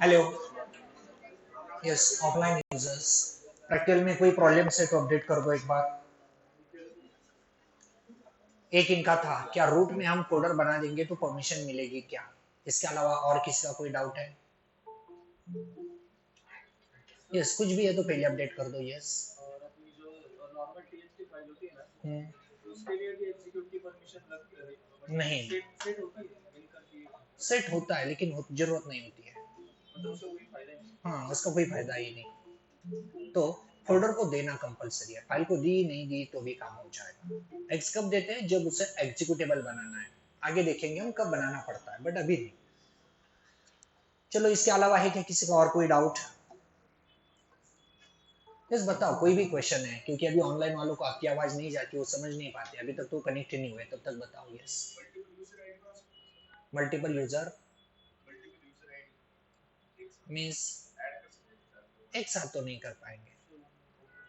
Hello. Yes, offline users practical में कोई problem है तो अपडेट कर दो एक बार। एक इनका था, क्या रूट में हम फोल्डर बना देंगे तो परमिशन मिलेगी क्या? इसके अलावा और किसी का कोई डाउट है? यस, कुछ भी है तो पहले अपडेट कर दो। यस। और अपनी जो नॉर्मल टीएक्सटी फाइल होती है ना, हम्म। उसके लिए भी एग्जीक्यूट की परमिशन लगती है, मतलब नहीं, सेट होती है मिलकर की? सेट होता है लेकिन जरूरत नहीं होती है। मतलब उसका कोई फायदा नहीं? हाँ, उसका कोई फायदा ही नहीं। तो फोल्डर को देना कंपलसरी है, फाइल को दी नहीं दी तो भी काम हो जाएगा। एक्स कब देते हैं? जब उसे एग्जीक्यूटेबल बनाना है। आगे देखेंगे हम कब बनाना पड़ता है, बट अभी नहीं। चलो, इसके अलावा है क्या किसी का और कोई डाउट? यस, बताओ, कोई भी क्वेश्चन है, क्योंकि अभी ऑनलाइन वालों को आपकी आवाज नहीं जाती, वो समझ नहीं पाते, अभी तक तो कनेक्ट नहीं हुए, तब तक बताओ। यस। मल्टीपल यूजर मीन्स एक साथ तो नहीं कर पाएंगे।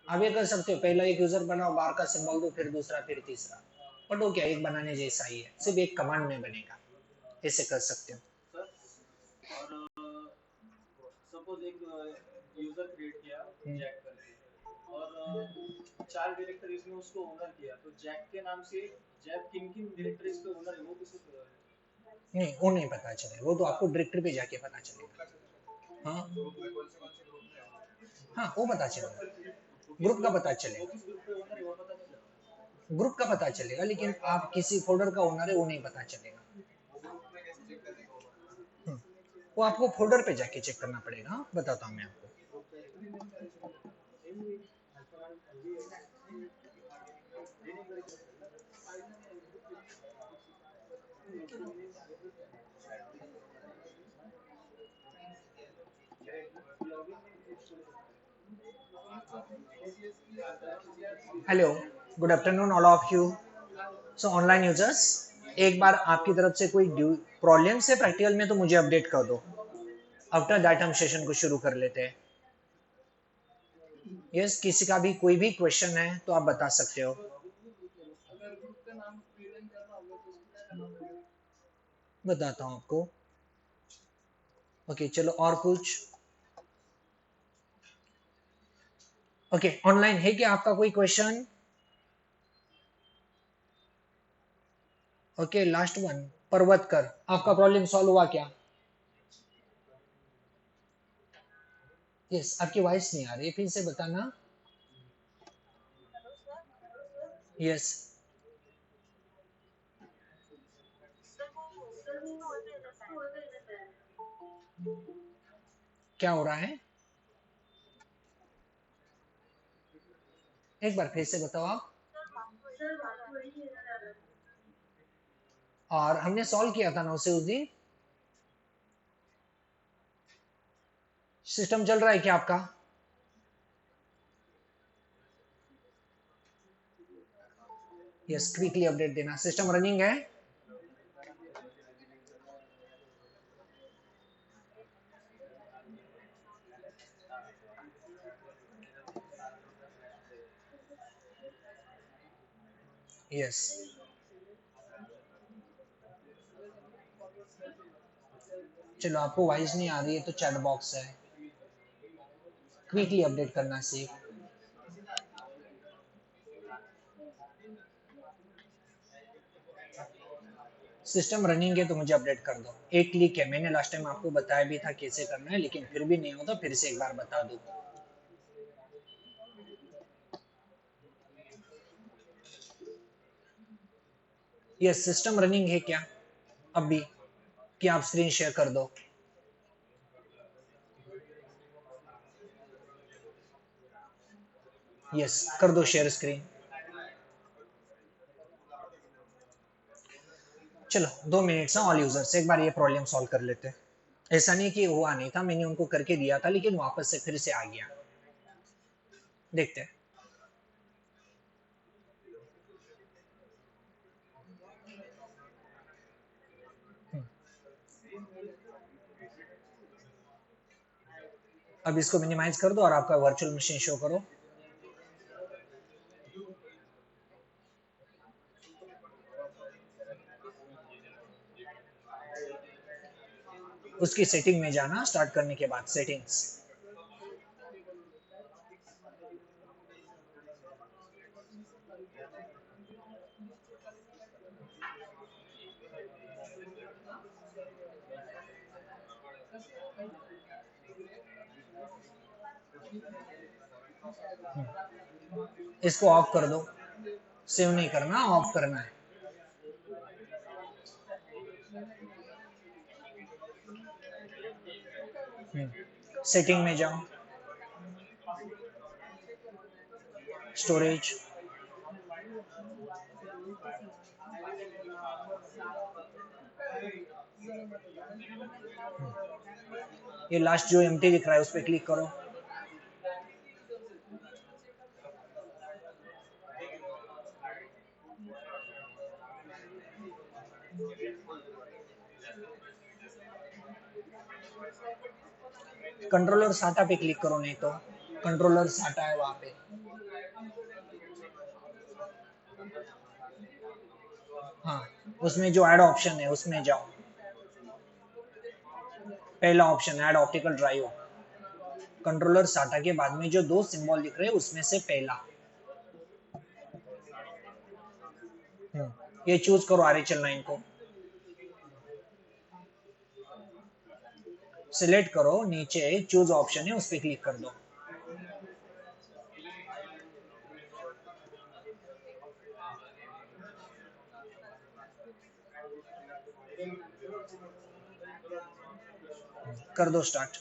आप ये कर सकते हो, पहला एक यूजर बनाओ, बार का सिंबल दो, फिर दूसरा, फिर तीसरा। बट वो क्या, एक बनाने जैसा ही है, सिर्फ एक कमांड में बनेगा। ऐसे कर सकते हो। सर, और सपोज एक यूजर क्रिएट किया जैक करके, और 4 डायरेक्टरीज में उसको ओनर किया, तो जैक के नाम से जैक किन किन डायरेक्टरीज पे ओनर है वो किसे पता है? नहीं, वो नहीं पता चलेगा, वो तो आपको डायरेक्टरी पे जाके पता चलेगा। हाँ हाँ, वो पता चलेगा, ग्रुप का पता चलेगा। किस ग्रुप पे ओनर है वो पता नहीं चला? ग्रुप का पता चलेगा, लेकिन आप किसी फोल्डर का ओनर है वो नहीं पता चलेगा। वो आपको फोल्डर पे जाके चेक करना पड़ेगा, बताता हूँ मैं आपको। Hello, good afternoon all of you. So online users, एक बार आपकी तरफ से कोई प्रॉब्लम है प्रैक्टिकल में तो मुझे अपडेट कर दो। आफ्टर दैट हम सेशन को शुरू कर लेते हैं। यस, किसी का भी कोई भी क्वेश्चन है तो आप बता सकते हो। अगर ग्रुप का नाम प्रेजेंट करना होगा तो उसको क्या करना पड़ेगा? बताता हूँ आपको। ओके, चलो, और कुछ? ओके, ऑनलाइन है क्या आपका कोई क्वेश्चन? ओके, लास्ट वन, पर्वत कर, आपका प्रॉब्लम सॉल्व हुआ क्या? यस, आपकी वॉइस नहीं आ रही, फिर से बताना। यस। क्या हो रहा है? एक बार फिर से बताओ आप। और हमने सॉल्व किया था ना उसे उस दिन। सिस्टम चल रहा है क्या आपका? यस, क्विकली अपडेट देना, सिस्टम रनिंग है। यस। चलो, आपको वॉइस नहीं आ रही है तो चैट बॉक्स है, क्विकली अपडेट करना सीख। सिस्टम रनिंग है तो मुझे अपडेट कर दो। एक क्लिक है, मैंने लास्ट टाइम आपको बताया भी था कैसे करना है, लेकिन फिर भी नहीं होता, फिर से एक बार बता दूं। ये सिस्टम रनिंग है क्या अभी? कि आप स्क्रीन शेयर कर दो। यस, कर दो शेयर स्क्रीन। चलो, 2 मिनट से ऑल यूजर्स एक बार ये प्रॉब्लम सॉल्व कर लेते हैं। ऐसा नहीं कि हुआ नहीं था, मैंने उनको करके दिया था, लेकिन वापस से फिर से आ गया। देखते हैं। अब इसको मिनिमाइज कर दो और आपका वर्चुअल मशीन शो करो। उसकी सेटिंग में जाना स्टार्ट करने के बाद, सेटिंग्स। इसको ऑफ कर दो, सेव नहीं करना, ऑफ करना है। सेटिंग में जाओ, स्टोरेज, ये लास्ट जो एम्प्टी दिख रहा है उस पर क्लिक करो। कंट्रोलर साटा पे क्लिक करो, नहीं तो कंट्रोलर साटा है वहां पे। हाँ, उसमें जो ऐड ऑप्शन है उसमें जाओ, पहला option add optical drive, controller साटा के बाद में जो दो सिंबल दिख रहे हैं उसमें से पहला, ये चूज करो RHL9 को, सिलेक्ट करो, नीचे चूज ऑप्शन है उस पर क्लिक कर दो। कर दो स्टार्ट।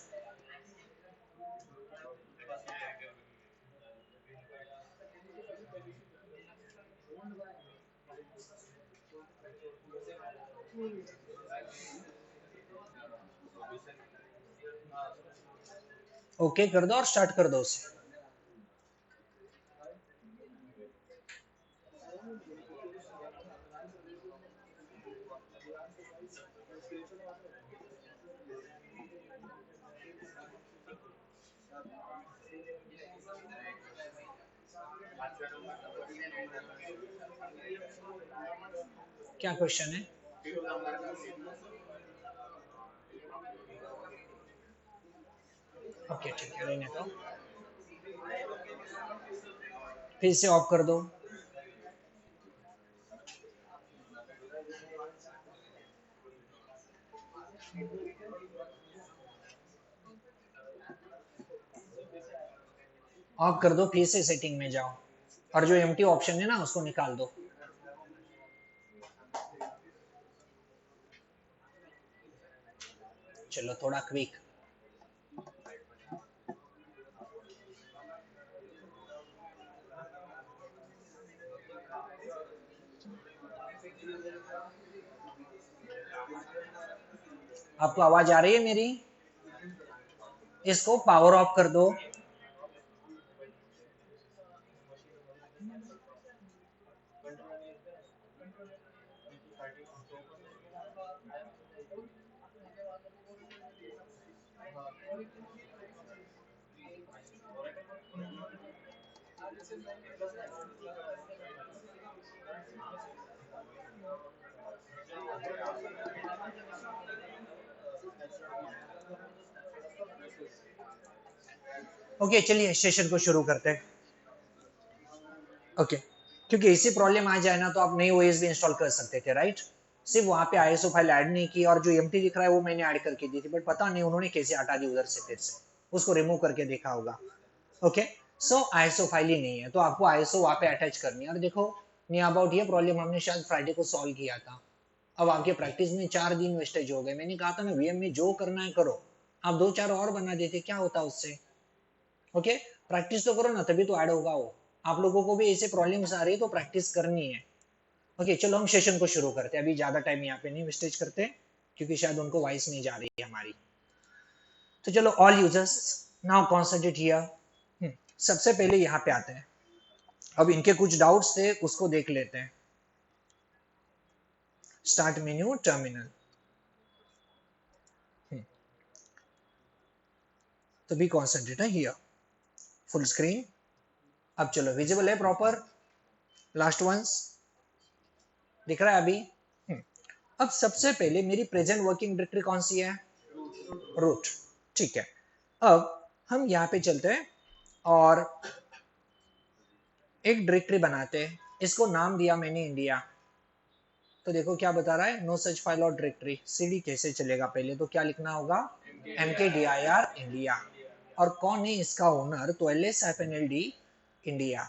ओके कर दो और स्टार्ट कर दो उसे। क्या क्वेश्चन है? ओके ठीक है, रहने दो, फिर से ऑफ कर दो। ऑफ कर दो, फिर से सेटिंग में जाओ और जो एम्प्टी ऑप्शन है ना उसको निकाल दो। चलो थोड़ा क्विक। आपको आवाज आ रही है मेरी? इसको पावर ऑफ कर दो। ओके चलिए सेशन को शुरू करते हैं। ओके, क्योंकि ऐसी प्रॉब्लम आ जाए ना तो आप नई ओएस भी इंस्टॉल कर सकते थे, राइट? सिर्फ वहां पे आईएसओ फाइल ऐड नहीं की और जो एम्प्टी दिख रहा है वो मैंने ऐड करके दी थी, बट पता नहीं उन्होंने कैसे हटा दी उधर से, फिर से उसको रिमूव करके देखा होगा। ओके, सो आईएसओ फाइल ही नहीं है तो आपको आईएसओ वहां पे अटैच करनी है। और देखो नियर अबाउट ये प्रॉब्लम हमने शायद फ्राइडे को सॉल्व किया था। अब आपके प्रैक्टिस में 4 दिन वेस्टेज हो गए। मैंने कहा था ना वीएम में जो करना है करो, आप 2-4 और बना देते, क्या होता उससे? ओके, प्रैक्टिस तो करो ना, तभी तो ऐड होगा वो। आप लोगों को भी ऐसे प्रॉब्लम्स आ रही है तो प्रैक्टिस करनी है। ओके चलो हम सेशन को शुरू करते हैं, अभी ज्यादा टाइम यहाँ पे नहीं वेस्टेज करते क्योंकि शायद उनको वॉइस नहीं जा रही है हमारी। तो चलो all users now concentrate here. सबसे पहले यहाँ पे आते हैं। अब इनके कुछ डाउट्स थे उसको देख लेते हैं। Start menu, terminal. तो बी कॉन्सेंट्रेट है हियर, फुल स्क्रीन। अब चलो विजिबल है प्रॉपर, लास्ट वंस दिख रहा है अभी। अब सबसे पहले मेरी प्रेजेंट वर्किंग डायरेक्टरी कौन सी है? रूट। ठीक है, अब हम यहाँ पे चलते हैं और एक डायरेक्टरी बनाते हैं, इसको नाम दिया मैंने इंडिया। तो देखो क्या बता रहा है, नो सच फाइल और डायरेक्टरी। सीडी कैसे चलेगा, पहले तो क्या लिखना होगा, mkdir इंडिया। और कौन है इसका ओनर, तो ls-ld इंडिया।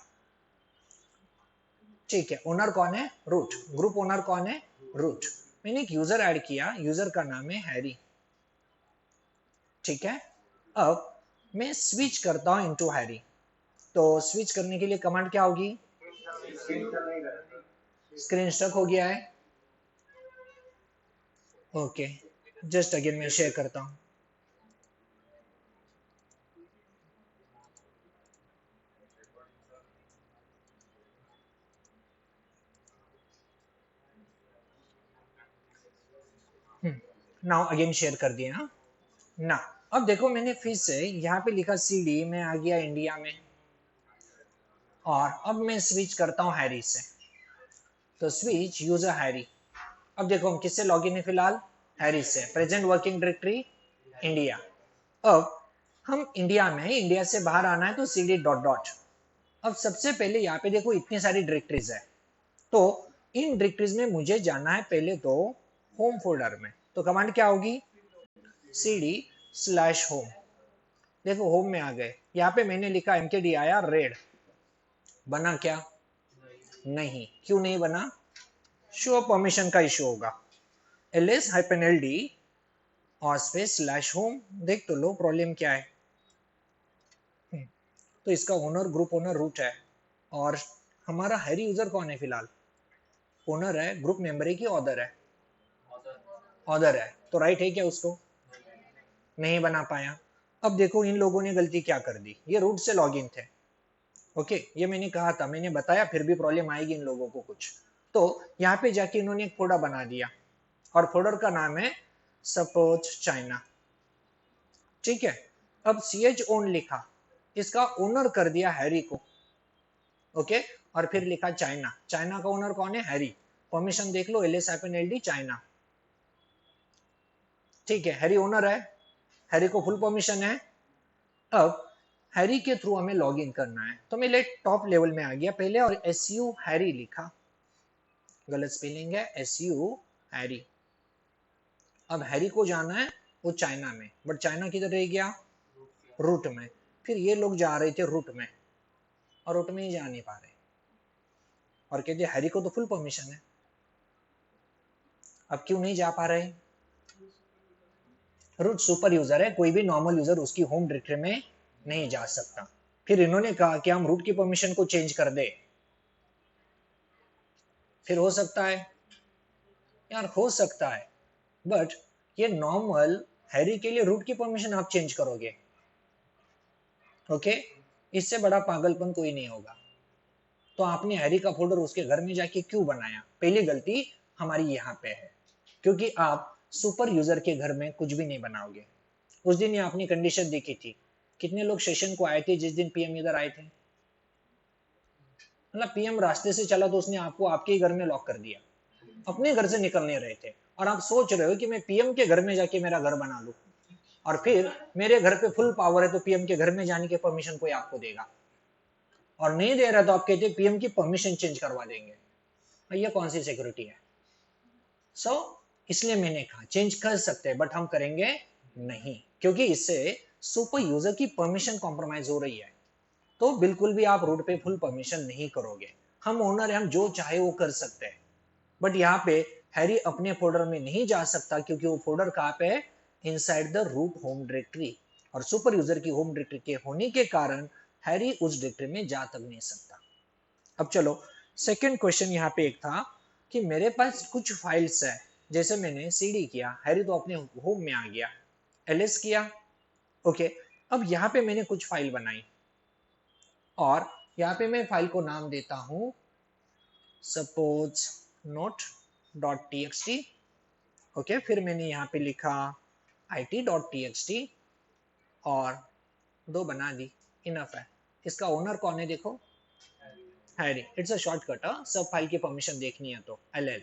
ठीक है, ओनर कौन है, रूट। ग्रुप ओनर कौन है, रूट। मैंने एक यूजर ऐड किया, यूजर का नाम है हैरी। ठीक है, अब मैं स्विच करता हूं इनटू हैरी। तो स्विच करने के लिए कमांड क्या होगी, स्क्रीन स्टक हो गया है। ओके, जस्ट अगेन मैं शेयर करता हूं। नाउ अगेन शेयर कर दिया। हाँ ना, अब देखो मैंने फिर से यहाँ पे लिखा सीडी, मैं आ गया इंडिया में, और अब मैं स्विच करता हूँ हैरी से। तो स्विच यूजर हैरी। अब देखो हम किससे लॉगिन है फिलहाल, हैरी से। Present working directory India. अब हम इंडिया में, इंडिया से बाहर आना है तो सीडी डॉट डॉट। अब सबसे पहले यहाँ पे देखो इतनी सारी डायरेक्टरीज है, तो इन डायरेक्टरीज में मुझे जाना है पहले तो होम फोल्डर में। तो कमांड क्या होगी, cd/home। देखो होम में आ गए, यहाँ पे मैंने लिखा mkdir रेड। बना क्या, नहीं। क्यों नहीं बना, शो परमिशन का इशू होगा। ls-ld और स्पेस /home। देख तो लो प्रॉब्लम क्या है। तो इसका ओनर ग्रुप ओनर रूट है, और हमारा हैरी यूजर कौन है फिलहाल, ओनर है, ग्रुप मेंबर है कि ऑदर है, ऑदर है। तो राइट है क्या उसको, नहीं बना पाया। अब देखो इन लोगों ने गलती क्या कर दी, ये रूट से लॉगिन थे। ओके, ये मैंने कहा था, मैंने बताया, फिर भी प्रॉब्लम आएगी इन लोगों को कुछ। तो यहाँ पे जाके इन्होंने एक फोल्डर बना दिया, और फोल्डर का नाम है सपोज चाइना। ठीक है, अब ch ओन लिखा, इसका ओनर कर दिया हैरी को। ओके, और फिर लिखा चाइना। चाइना का ओनर कौन है, हैरी। परमिशन देख लो, ls-ld चाइना। ठीक है, हैरी ओनर है, हैरी को फुल परमिशन है। अब हैरी के थ्रू हमें लॉगिन करना है, तो मैं टॉप लेवल में आ गया पहले, और su हैरी लिखा, गलत स्पेलिंग है, su हैरी। अब हैरी को जाना है वो चाइना में, बट चाइना किधर रह गया, रूट में। फिर ये लोग जा रहे थे रूट में, और रूट में ही जा नहीं पा रहे, और कहते हैरी को तो फुल परमिशन है। अब क्यों नहीं जा पा रहे, रूट सुपर यूजर है, कोई भी नॉर्मल यूजर उसकी होम डायरेक्टरी में नहीं जा सकता। फिर इन्होंने कहा कि हम रूट की परमिशन को चेंज कर दे। फिर हो सकता है यार, हो सकता है, बट ये नॉर्मल हैरी के लिए रूट की परमिशन आप चेंज करोगे। ओके, इससे बड़ा पागलपन कोई नहीं होगा। तो आपने हैरी का फोल्डर उसके घर में जाके क्यों बनाया, पहली गलती हमारी यहाँ पे है, क्योंकि आप सुपर यूजर के घर में कुछ भी नहीं बनाओगे। उस दिन ये आपने कंडीशन देखी थी, कितने लोग सेशन को आए थे जिस दिन पीएम इधर आए थे, मतलब पीएम रास्ते से चला तो उसने आपको आपके ही घर में लॉक कर दिया, अपने घर से निकल नहीं रहे थे, और आप सोच रहे हो कि मैं पीएम के घर में जाके मेरा घर बना लूं, और फिर मेरे घर पे फुल पावर है तो पीएम के घर में जाने की परमिशन कोई आपको देगा, और नहीं दे रहा तो आप कहते पीएम की परमिशन चेंज करवा देंगे। ये कौन सी सिक्योरिटी है। सो इसलिए मैंने कहा चेंज कर सकते हैं, बट हम करेंगे नहीं, क्योंकि इससे सुपर यूजर की परमिशन कॉम्प्रोमाइज हो रही है। तो बिल्कुल भी आप रूट पे फुल परमिशन नहीं करोगे। हम ओनर है, हम जो चाहे वो कर सकते हैं, बट यहाँ पे हैरी अपने फोल्डर में नहीं जा सकता, क्योंकि वो फोल्डर कहाँ पे है, inside the root home directory, और सुपर यूजर की होम डायरेक्टरी के होने के कारण हैरी उस डायरेक्टरी में जा तक नहीं सकता। अब चलो सेकंड क्वेश्चन यहाँ पे एक था कि मेरे पास कुछ फाइल्स है, जैसे मैंने cd किया, हैरी तो अपने होम में आ गया, ls किया। ओके, अब यहाँ पे मैंने कुछ फाइल बनाई, और यहाँ पे मैं फाइल को नाम देता हूं सपोज note.txt। ओके, फिर मैंने यहाँ पे लिखा it.txt, और दो बना दी, इनफ है। इसका ओनर कौन है देखो, हैरी। इट्स अ शॉर्टकट, सब फाइल की परमिशन देखनी है तो ll।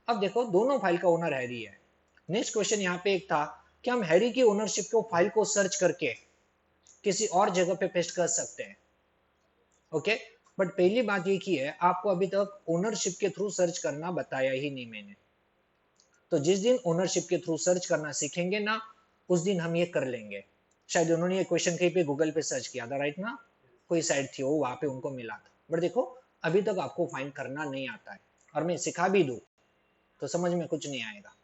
अब देखो दोनों फाइल का ओनर हैरी है। नेक्स्ट क्वेश्चन यहाँ पे एक था क्या हम हैरी की ओनरशिप को फाइल को सर्च करके किसी और जगह पे पेस्ट कर सकते हैं? ओके, बट पहली बात ये की है आपको अभी तक ओनरशिप के थ्रू सर्च करना बताया ही नहीं मैंने। तो जिस दिन ओनरशिप के थ्रू सर्च करना सीखेंगे ना, उस दिन हम ये कर लेंगे। शायद उन्होंने ये क्वेश्चन कहीं पे गूगल पे सर्च किया था, राइट ना? कोई साइट थी वो, वहां पे उनको मिला था। बट देखो अभी तक आपको फाइंड करना नहीं आता है, और मैं सिखा भी दूं तो समझ में कुछ नहीं आएगा,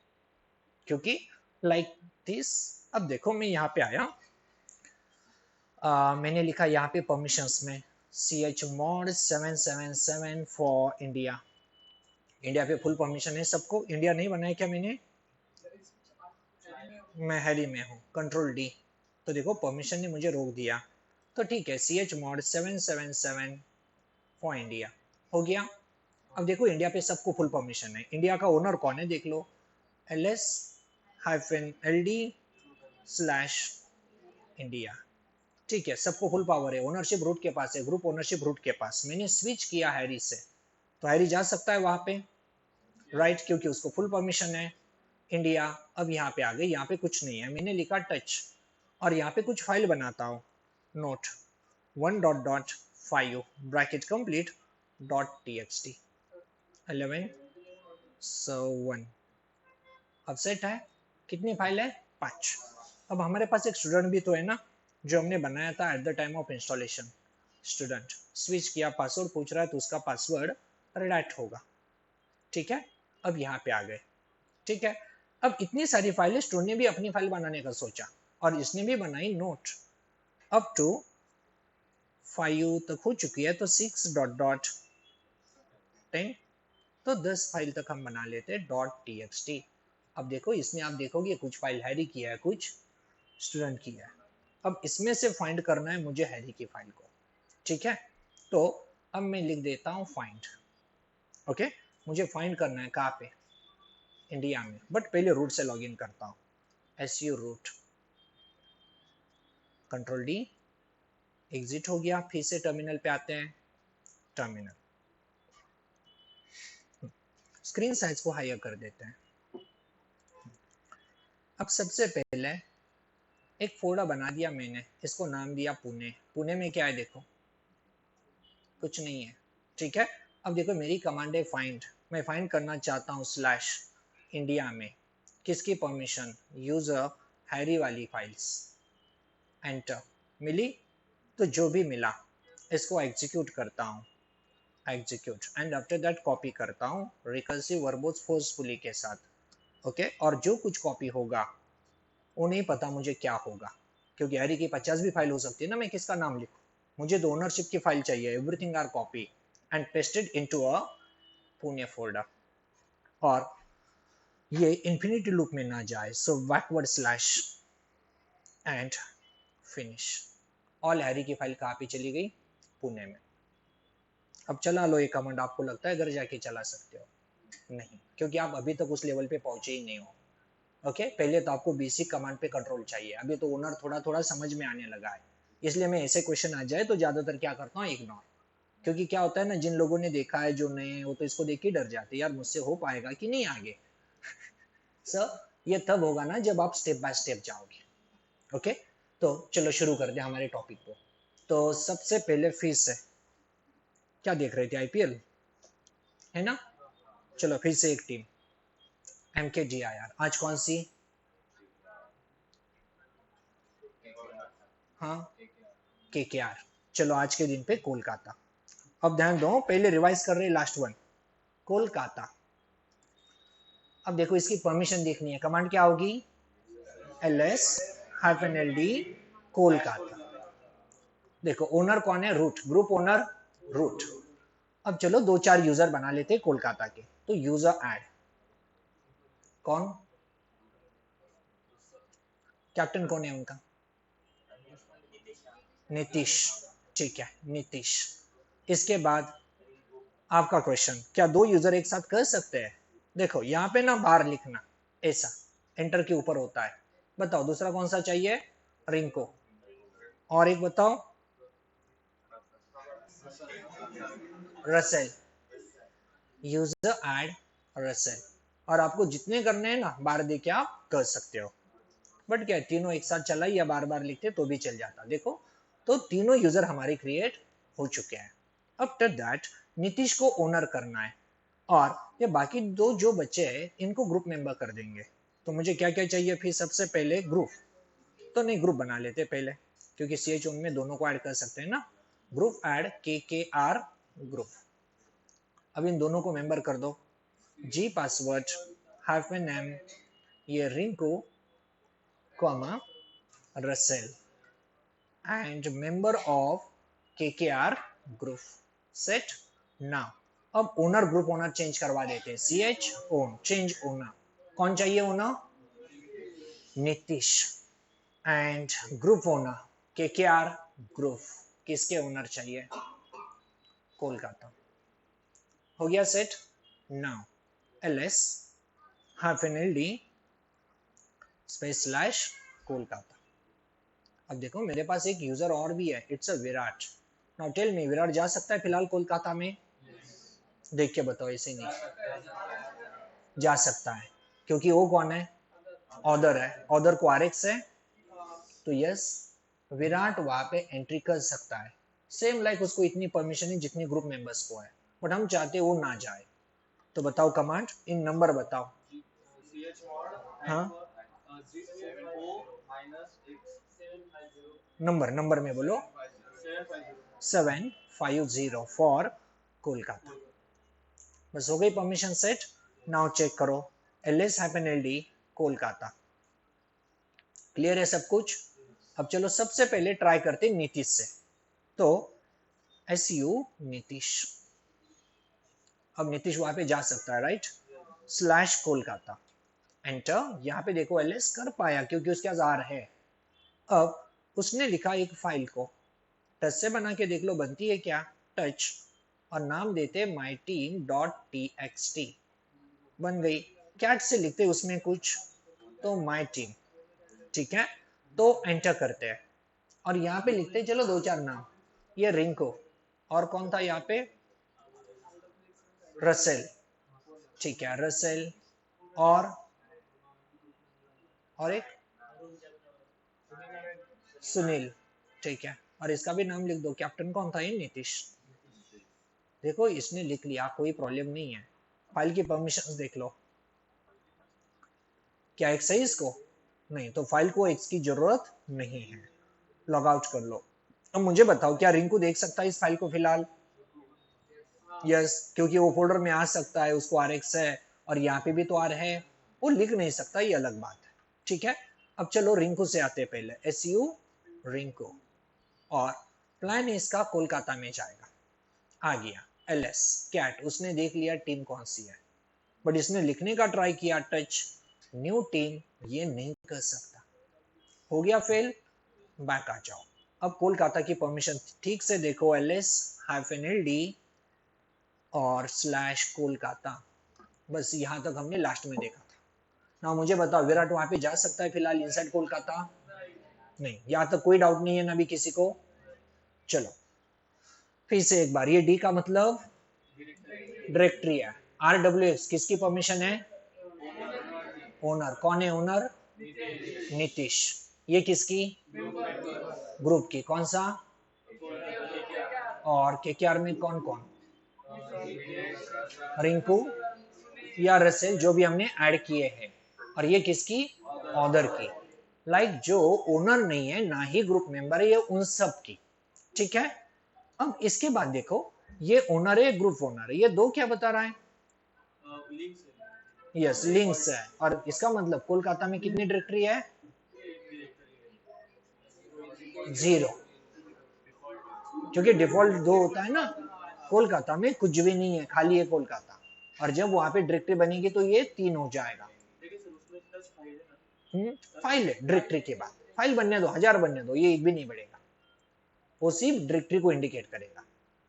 क्योंकि लाइक दिस। अब देखो मैं यहाँ पे आया, मैंने लिखा यहाँ पे परमिशंस में chmod 777 फॉर इंडिया। इंडिया पे फुल परमिशन है सबको। इंडिया नहीं बनाया क्या मैंने? मैं हैरी में हूँ, कंट्रोल डी। तो देखो परमिशन ने मुझे रोक दिया, तो ठीक है, chmod 777 फॉर इंडिया हो गया। अब देखो इंडिया पे सबको फुल परमिशन है। इंडिया का ओनर कौन है देख लो, ls-ld/इंडिया। ठीक है, सबको फुल पावर है, ओनरशिप रूट के पास है, ग्रुप ओनरशिप रूट के पास। मैंने स्विच किया हैरी से, तो हैरी जा सकता है वहां पे, राइट, क्योंकि उसको फुल परमिशन है। इंडिया अब यहाँ पे आ गई, यहाँ पे कुछ नहीं है, मैंने लिखा टच, और यहाँ पे कुछ फाइल बनाता हूँ, note 1.5 bracket complete .txt 11 so 1। अब सेट है, कितनी फाइल है? 5। अब हमारे पास एक स्टूडेंट भी तो है ना, जो हमने बनाया था at the time of installation. Student switch किया, पासवर्ड पूछ रहा है, तो उसका पासवर्ड रेडैट होगा। ठीक है, अब यहाँ पे आ गए। ठीक है, अब इतनी सारी फाइलें स्टूडेंट ने भी अपनी फाइल बनाने का सोचा, और इसने भी बनाई नोट। अप टू 5 तक हो चुकी है, तो 6.10, तो 10 फाइल तक हम बना लेते हैं .txt। अब देखो इसमें आप देखोगे कुछ फाइल हैरी की है, कुछ स्टूडेंट की है। अब इसमें से फाइंड करना है मुझे हैरी की फाइल को। ठीक है, तो अब मैं लिख देता हूँ फाइंड। ओके, मुझे फाइंड करना है कहाँ पे? इंडिया में। बट पहले रूट से लॉगिन करता हूँ, su root, control D, exit हो गया। फिर से टर्मिनल पे आते हैं, टर्मिनल, स्क्रीन साइज को हायर कर देते हैं। अब सबसे पहले एक फोल्डर बना दिया मैंने, इसको नाम दिया पुणे। पुणे में क्या है देखो, कुछ नहीं है। ठीक है, अब देखो मेरी कमांड है फाइंड, मैं फाइंड करना चाहता हूँ स्लैश इंडिया में, किसकी परमिशन? यूजर हैरी वाली फाइल्स। एंटर, मिली? तो जो भी मिला इसको एग्जीक्यूट करता हूँ, execute, and after that copy करता हूँ रिकर्सिव वर्बोस फोर्सफुली के साथ। ओके, और जो कुछ कॉपी होगा वो नहीं पता मुझे क्या होगा, क्योंकि हैरी की 50 भी फाइल हो सकती है ना, मैं किसका नाम लिखूं? मुझे तो ओनरशिप की फाइल चाहिए। Everything are copy and pasted into a Pune folder, और ये इंफिनिटी लूप में ना जाए, so backward slash and finish. All Harry की फाइल कहाँ पे चली गई? पुणे में। अब चला लो ये कमांड, आपको लगता है घर जाके चला सकते हो? नहीं, क्योंकि आप अभी तक उस लेवल पे पहुंचे ही नहीं हो। ओके, पहले तो आपको बेसिक कमांड पे कंट्रोल चाहिए। अभी तो ओनर थोड़ा थोड़ा समझ में आने लगा है, इसलिए मैं ऐसे क्वेश्चन आ जाए तो ज्यादातर क्या करता हूँ, इग्नोर। क्योंकि क्या होता है ना, जिन लोगों ने देखा है, जो नए हैं, वो तो इसको देख के डर जाते हैं, यार मुझसे हो पाएगा कि नहीं आगे। सर ये तब होगा ना जब आप स्टेप बाय स्टेप जाओगे। ओके, तो चलो शुरू कर दे हमारे टॉपिक को। तो सबसे पहले फिर से क्या देख रहे थे? आईपीएल है ना? चलो फिर से एक टीम, MKGIR। आज कौन सी? हाँ, KKR। चलो आज के दिन पे कोलकाता। अब ध्यान दो, पहले रिवाइज कर रहे लास्ट वन, कोलकाता। अब देखो इसकी परमिशन देखनी है, कमांड क्या होगी? ls-ld कोलकाता। देखो ओनर कौन है? Root, group owner root. अब चलो 2-4 यूजर बना लेते हैं कोलकाता के, तो यूजर ऐड, कौन कैप्टन कौन है उनका? नीतीश। ठीक है, नीतीश। इसके बाद आपका क्वेश्चन, क्या 2 यूजर एक साथ कर सकते हैं? देखो यहाँ पे ना बाहर लिखना, ऐसा एंटर के ऊपर होता है। बताओ दूसरा कौन सा चाहिए? रिंको। और एक बताओ, रसेल। User add Russell. और आपको जितने करने हैं ना, बाहर देके आप कर सकते हो। बट क्या है, तीनों एक साथ चला या बार बार लिखते तो भी चल जाता। देखो, तो तीनों यूजर हमारे क्रिएट हो चुके हैं। आफ्टर दैट नीतीश को ओनर करना है, और ये बाकी दो जो बच्चे हैं इनको ग्रुप मेंबर कर देंगे। तो मुझे क्या क्या चाहिए फिर? सबसे पहले ग्रुप, तो नहीं ग्रुप बना लेते पहले, क्योंकि सी एच में दोनों को ऐड कर सकते हैं ना। ग्रुप ऐड के आर ग्रुप। अब इन दोनों को मेंबर कर दो। जी पासवर्ड हाइफन एम, ये Rinku comma Russell and member of KKR group. Set. Now अब ओनर, ग्रुप ओनर चेंज करवा देते हैं। C H own change owner. कौन चाहिए owner? Nitish. And group owner KKR group, किसके ओनर चाहिए? कोलकाता। हो गया set. Now LS hyphen LD space slash Kolkata. अब देखो मेरे पास एक यूजर और भी है, it's a Virat. Now tell me, Virat जा सकता है फिलहाल कोलकाता में? देख के बताओ, ऐसे नहीं जा सकता है, क्योंकि वो कौन है? ऑर्डर है। ऑर्डर को RX है, तो यस विराट वहां पे एंट्री कर सकता है। सेम लाइक उसको इतनी परमिशन है जितनी ग्रुप मेंबर्स को है, बट हम चाहते वो ना जाए। तो बताओ कमांड, इन नंबर बताओ। हाँ, नंबर में बोलो। 750 फॉर कोलकाता। बस हो गई परमिशन सेट। नाउ चेक करो, LS hyphen LD Kolkata. Clear है सब कुछ? अब चलो सबसे पहले ट्राई करते नीतीश से। तो SU नीतीश, अब नीतीश वहां पे जा सकता है, राइट? Slash Kolkata enter. यहाँ पे देखो LS कर पाया क्योंकि उसके पास R है। अब उसने लिखा एक फाइल को, टच से बना के देख लो बनती है क्या? टच, और नाम देते माई टीम डॉट txt। बन गई। कैट से लिखते उसमें कुछ, तो माई टीम। ठीक है, तो एंटर करते हैं और यहाँ पे लिखते चलो दो चार नाम। ये रिंको, और कौन था यहाँ पे? रसेल। ठीक है, रसेल, और एक सुनील। ठीक है, और इसका भी नाम लिख दो। कैप्टन कौन था? ये नीतीश। देखो इसने लिख लिया, कोई प्रॉब्लम नहीं है। फाइल की परमिशंस देख लो, क्या एक्स है इसको? नहीं, तो फाइल को एक्स की जरूरत नहीं है। लॉग आउट कर लो। अब मुझे बताओ, क्या रिंकू देख सकता है इस फाइल को फिलहाल? यस, क्योंकि वो फोल्डर में आ सकता है, उसको RX है, और यहाँ पे भी तो R है। वो लिख नहीं सकता, ये अलग बात है। ठीक है, अब चलो रिंकू से आते हैं पहले। SU रिंकू, और प्लान इसका कोलकाता में जाएगा। आ गया। LS कैट, उसने देख लिया टीम कौन सी है, बट इसने लिखने का ट्राई किया टच न्यू टीम, ये नहीं कर सकता। हो गया फेल, बैक आ जाओ। अब कोलकाता की परमिशन ठीक से देखो, LS हाइफन LD और स्लैश कोलकाता। बस यहां तक हमने लास्ट में देखा था ना। मुझे बताओ, विराट वहां पे जा सकता है फिलहाल इनसाइड कोलकाता? नहीं, यहां तक कोई डाउट नहीं है ना भी किसी को? चलो फिर से एक बार, ये डी का मतलब डायरेक्टरी है। RWX किसकी परमिशन है? ओनर। कौन है ओनर? नीतीश। ये किसकी? ग्रुप की। कौन सा? और KKR में कौन कौन? रिंकू या रसेल, जो भी हमने ऐड किए हैं। और ये किसकी? ऑर्डर की। लाइक जो ओनर नहीं है ना ही ग्रुप मेंबर है, ये उन सब की। ठीक है, अब इसके बाद देखो, ये ओनर है, ग्रुप ओनर है, ये दो क्या बता रहा है? यस, लिंक्स है। और इसका मतलब कोलकाता में कितनी डायरेक्टरी है? 0, क्योंकि डिफॉल्ट 2 होता है ना। कोलकाता में कुछ भी नहीं है, खाली है कोलकाता। और जब वहां पे डायरेक्टरी बनेगी तो ये 3 हो जाएगा। फाइल है डायरेक्टरी के बाद। फाइल बनने दो, 1000 बनने दो, ये एक भी नहीं बढ़ेगा। वो सिर्फ डायरेक्टरी को इंडिकेट करेगा।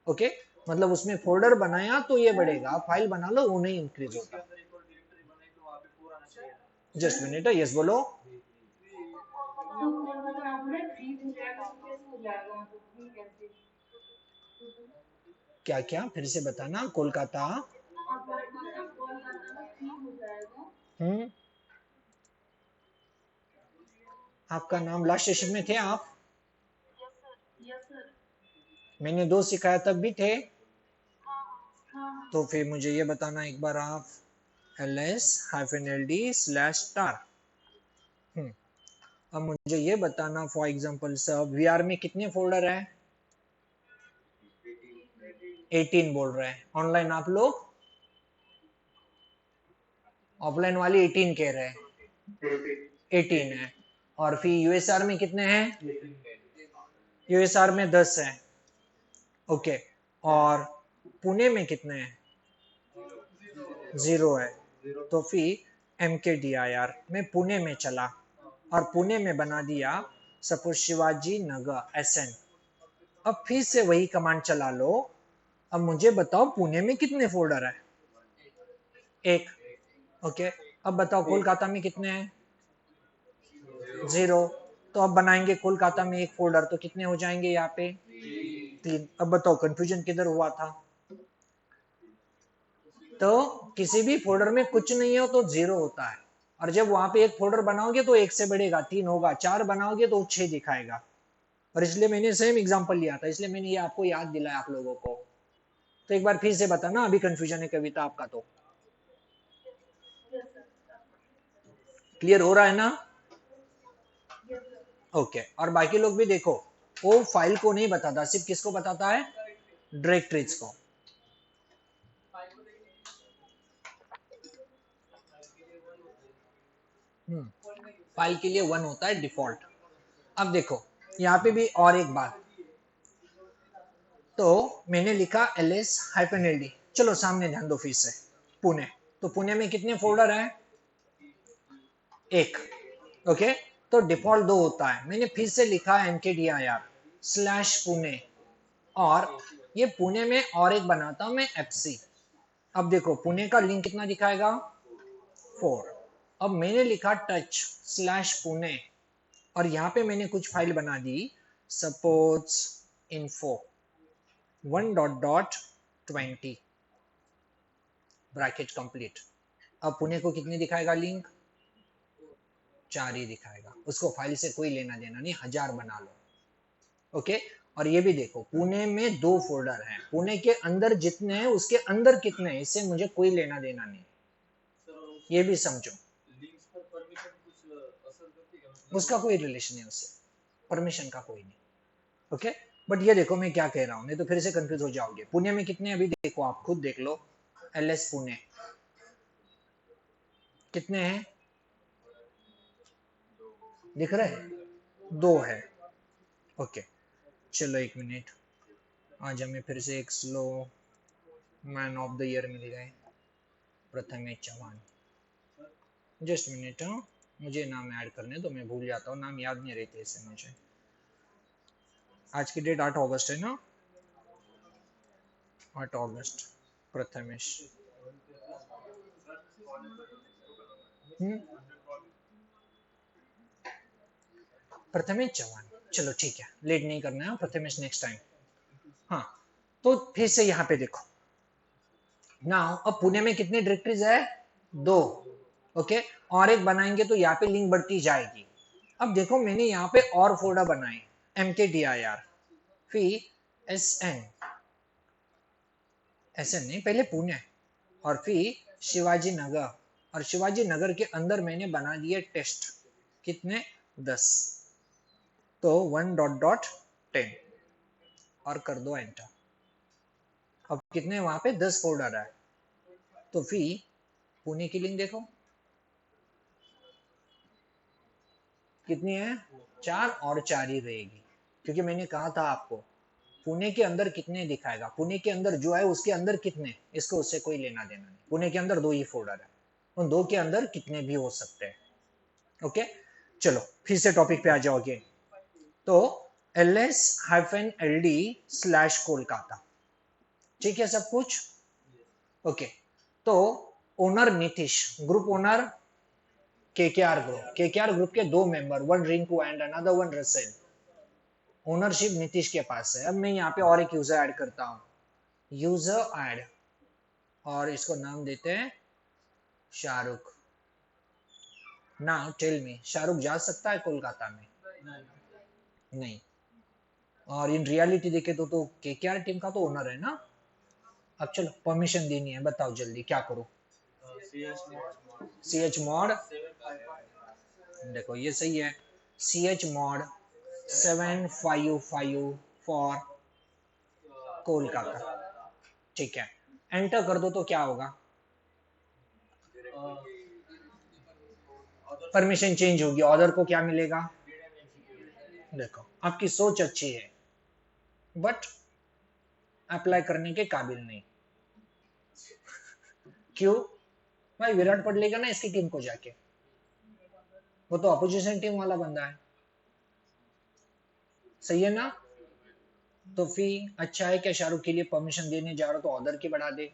ओके, मतलब उसमें फोल्डर बनाया तो ये बढ़ेगा, फाइल बना लो वो नहीं इंक्रीज होता। जस्ट मिनट, यस बोलो। क्या क्या फिर से बताना। कोलकाता। हम्म आपका नाम लास्ट सेशन में थे आप? Yes sir. मैंने 2 सिखाया तब भी थे? हाँ। तो फिर मुझे ये बताना एक बार आप ls-ld/star। अब मुझे ये बताना फॉर एग्जांपल सर वीआर में कितने फोल्डर है? 18 बोल रहे हैं। ऑनलाइन आप लोग? ऑफलाइन वाली 18 कह रहे हैं। 18 है। और फिर यूएसआर में कितने हैं? यूएसआर में 10 है। ओके। और पुणे में कितने हैं? 0 है। तो फिर MKDIR में पुणे में चला और पुणे में बना दिया सपोज शिवाजी नगर SN। अब फिर से वही कमांड चला लो। अब मुझे बताओ पुणे में कितने फोल्डर है? 1। ओके। अब बताओ कोलकाता में कितने हैं? 0। तो अब बनाएंगे कोलकाता में एक फोल्डर तो कितने हो जाएंगे यहाँ पे? 3। अब बताओ कंफ्यूजन किधर हुआ था? तो किसी भी फोल्डर में कुछ नहीं हो तो 0 होता है, और जब वहां पे एक फोल्डर बनाओगे तो 1 से बढ़ेगा 3 होगा, 4 बनाओगे तो 6 दिखाएगा। और इसलिए मैंने सेम एग्जांपल लिया था, इसलिए मैंने ये आपको याद दिलाया आप लोगों को। तो एक बार फिर से बताना, अभी कंफ्यूजन है कविता आपका तो क्लियर हो रहा है ना? ओके। और बाकी लोग भी देखो, वो फाइल को नहीं बताता, सिर्फ किसको बताता है? डायरेक्टरीज को। फाइल के लिए 1 होता है डिफॉल्ट। अब देखो यहाँ पे भी और एक बात, तो मैंने लिखा ls-ld। चलो सामने ध्यान दो फिर से, पुणे। तो पुणे में कितने फोल्डर हैं? 1। ओके। तो डिफॉल्ट 2 होता है, मैंने फिर से लिखा MKDIR/पुणे, और ये पुणे में और एक बनाता हूं मैं FC। अब देखो पुणे का लिंक कितना दिखाएगा? 4। अब मैंने लिखा touch/पुणे, और यहाँ पे मैंने कुछ फाइल बना दी सपोज info 1.20 ब्रैकेट कंप्लीट। अब पुणे को कितने दिखाएगा लिंक? 4 ही दिखाएगा, उसको फाइल से कोई लेना देना नहीं, 1000 बना लो। ओके। और ये भी देखो पुणे में 2 फोल्डर हैं, पुणे के अंदर जितने हैं उसके अंदर कितने हैं इससे मुझे कोई लेना देना नहीं, ये भी समझो। उसका कोई रिलेशन नहीं उससे, परमिशन का कोई नहीं। ओके। बट ये देखो मैं क्या कह रहा हूं, नहीं तो फिर से कंफ्यूज हो जाओगे। पुणे में कितने अभी देखो, आप खुद देख लो, LS पुणे कितने हैं दिख रहे हैं? 2 है। ओके। चलो 1 मिनट, आज हमें फिर से एक slow man of the year मिल गए, प्रथमेश चौहान। जस्ट मिनट, मुझे नाम ऐड करने तो मैं भूल जाता हूँ, नाम याद नहीं रहते इससे मुझे। आज की डेट 8 अगस्त है ना? 8 अगस्त, प्रथमेश। प्रथमेश चौहान। चलो ठीक है, लेट नहीं करना है, प्रथमेश नेक्स्ट टाइम। हाँ। तो फिर से यहाँ पे देखो नाउ, अब पुणे में कितनी डायरेक्टरीज है? 2। ओके। और एक बनाएंगे तो यहाँ पे लिंक बढ़ती जाएगी। अब देखो मैंने यहाँ पे और फोल्डर बनाए, MKDIR, फिर SN नहीं, पहले पुणे, और फिर शिवाजी नगर, और शिवाजी नगर के अंदर मैंने बना दिए टेस्ट, कितने? 10। तो 1.10 और कर दो एंटर। अब कितने वहां पे? 10 फोल्डर है। तो फिर पुणे की लिंक देखो कितनी है? 4, और 4 ही रहेगी, क्योंकि मैंने कहा था आपको पुणे के अंदर कितने दिखाएगा, पुणे के अंदर जो है उसके अंदर कितने, इसको उससे कोई लेना देना नहीं। पुणे के अंदर 2 ही फोल्डर है, उन 2 के अंदर कितने भी हो सकते हैं। ओके। चलो फिर से टॉपिक पे आ जाओगे। तो ls-ld/कोलकाता, ठीक है सब कुछ? ओके। तो owner Nitish, group owner KKR group, KKR group के 2 member, one Rinku and another one Russell. Ownership Nitish के पास है। अब मैं यहाँ पे और एक यूजर ऐड करता हूँ, यूजर ऐड, और इसको नाम देते हैं Shahrukh. Now tell me, Shahrukh जा सकता है कोलकाता में? नहीं। और इन रियलिटी देखे तो केकेआर टीम का तो ओनर है ना। अब चलो परमिशन देनी है, बताओ जल्दी क्या करूं? ch mod, देखो ये सही है, ch mod 755 फॉर कोलकाता। ठीक है, एंटर कर दो तो क्या होगा? परमिशन चेंज होगी, ऑर्डर को क्या मिलेगा? देखो आपकी सोच अच्छी है बट अप्लाई करने के काबिल नहीं। क्यों भाई? विराट पढ़ लेगा ना इसकी टीम को जाके, वो तो अपोजिशन टीम वाला बंदा है, सही है ना? तो फिर अच्छा है क्या शाहरुख के लिए परमिशन देने जा रहा हो तो ऑर्डर की बढ़ा दे?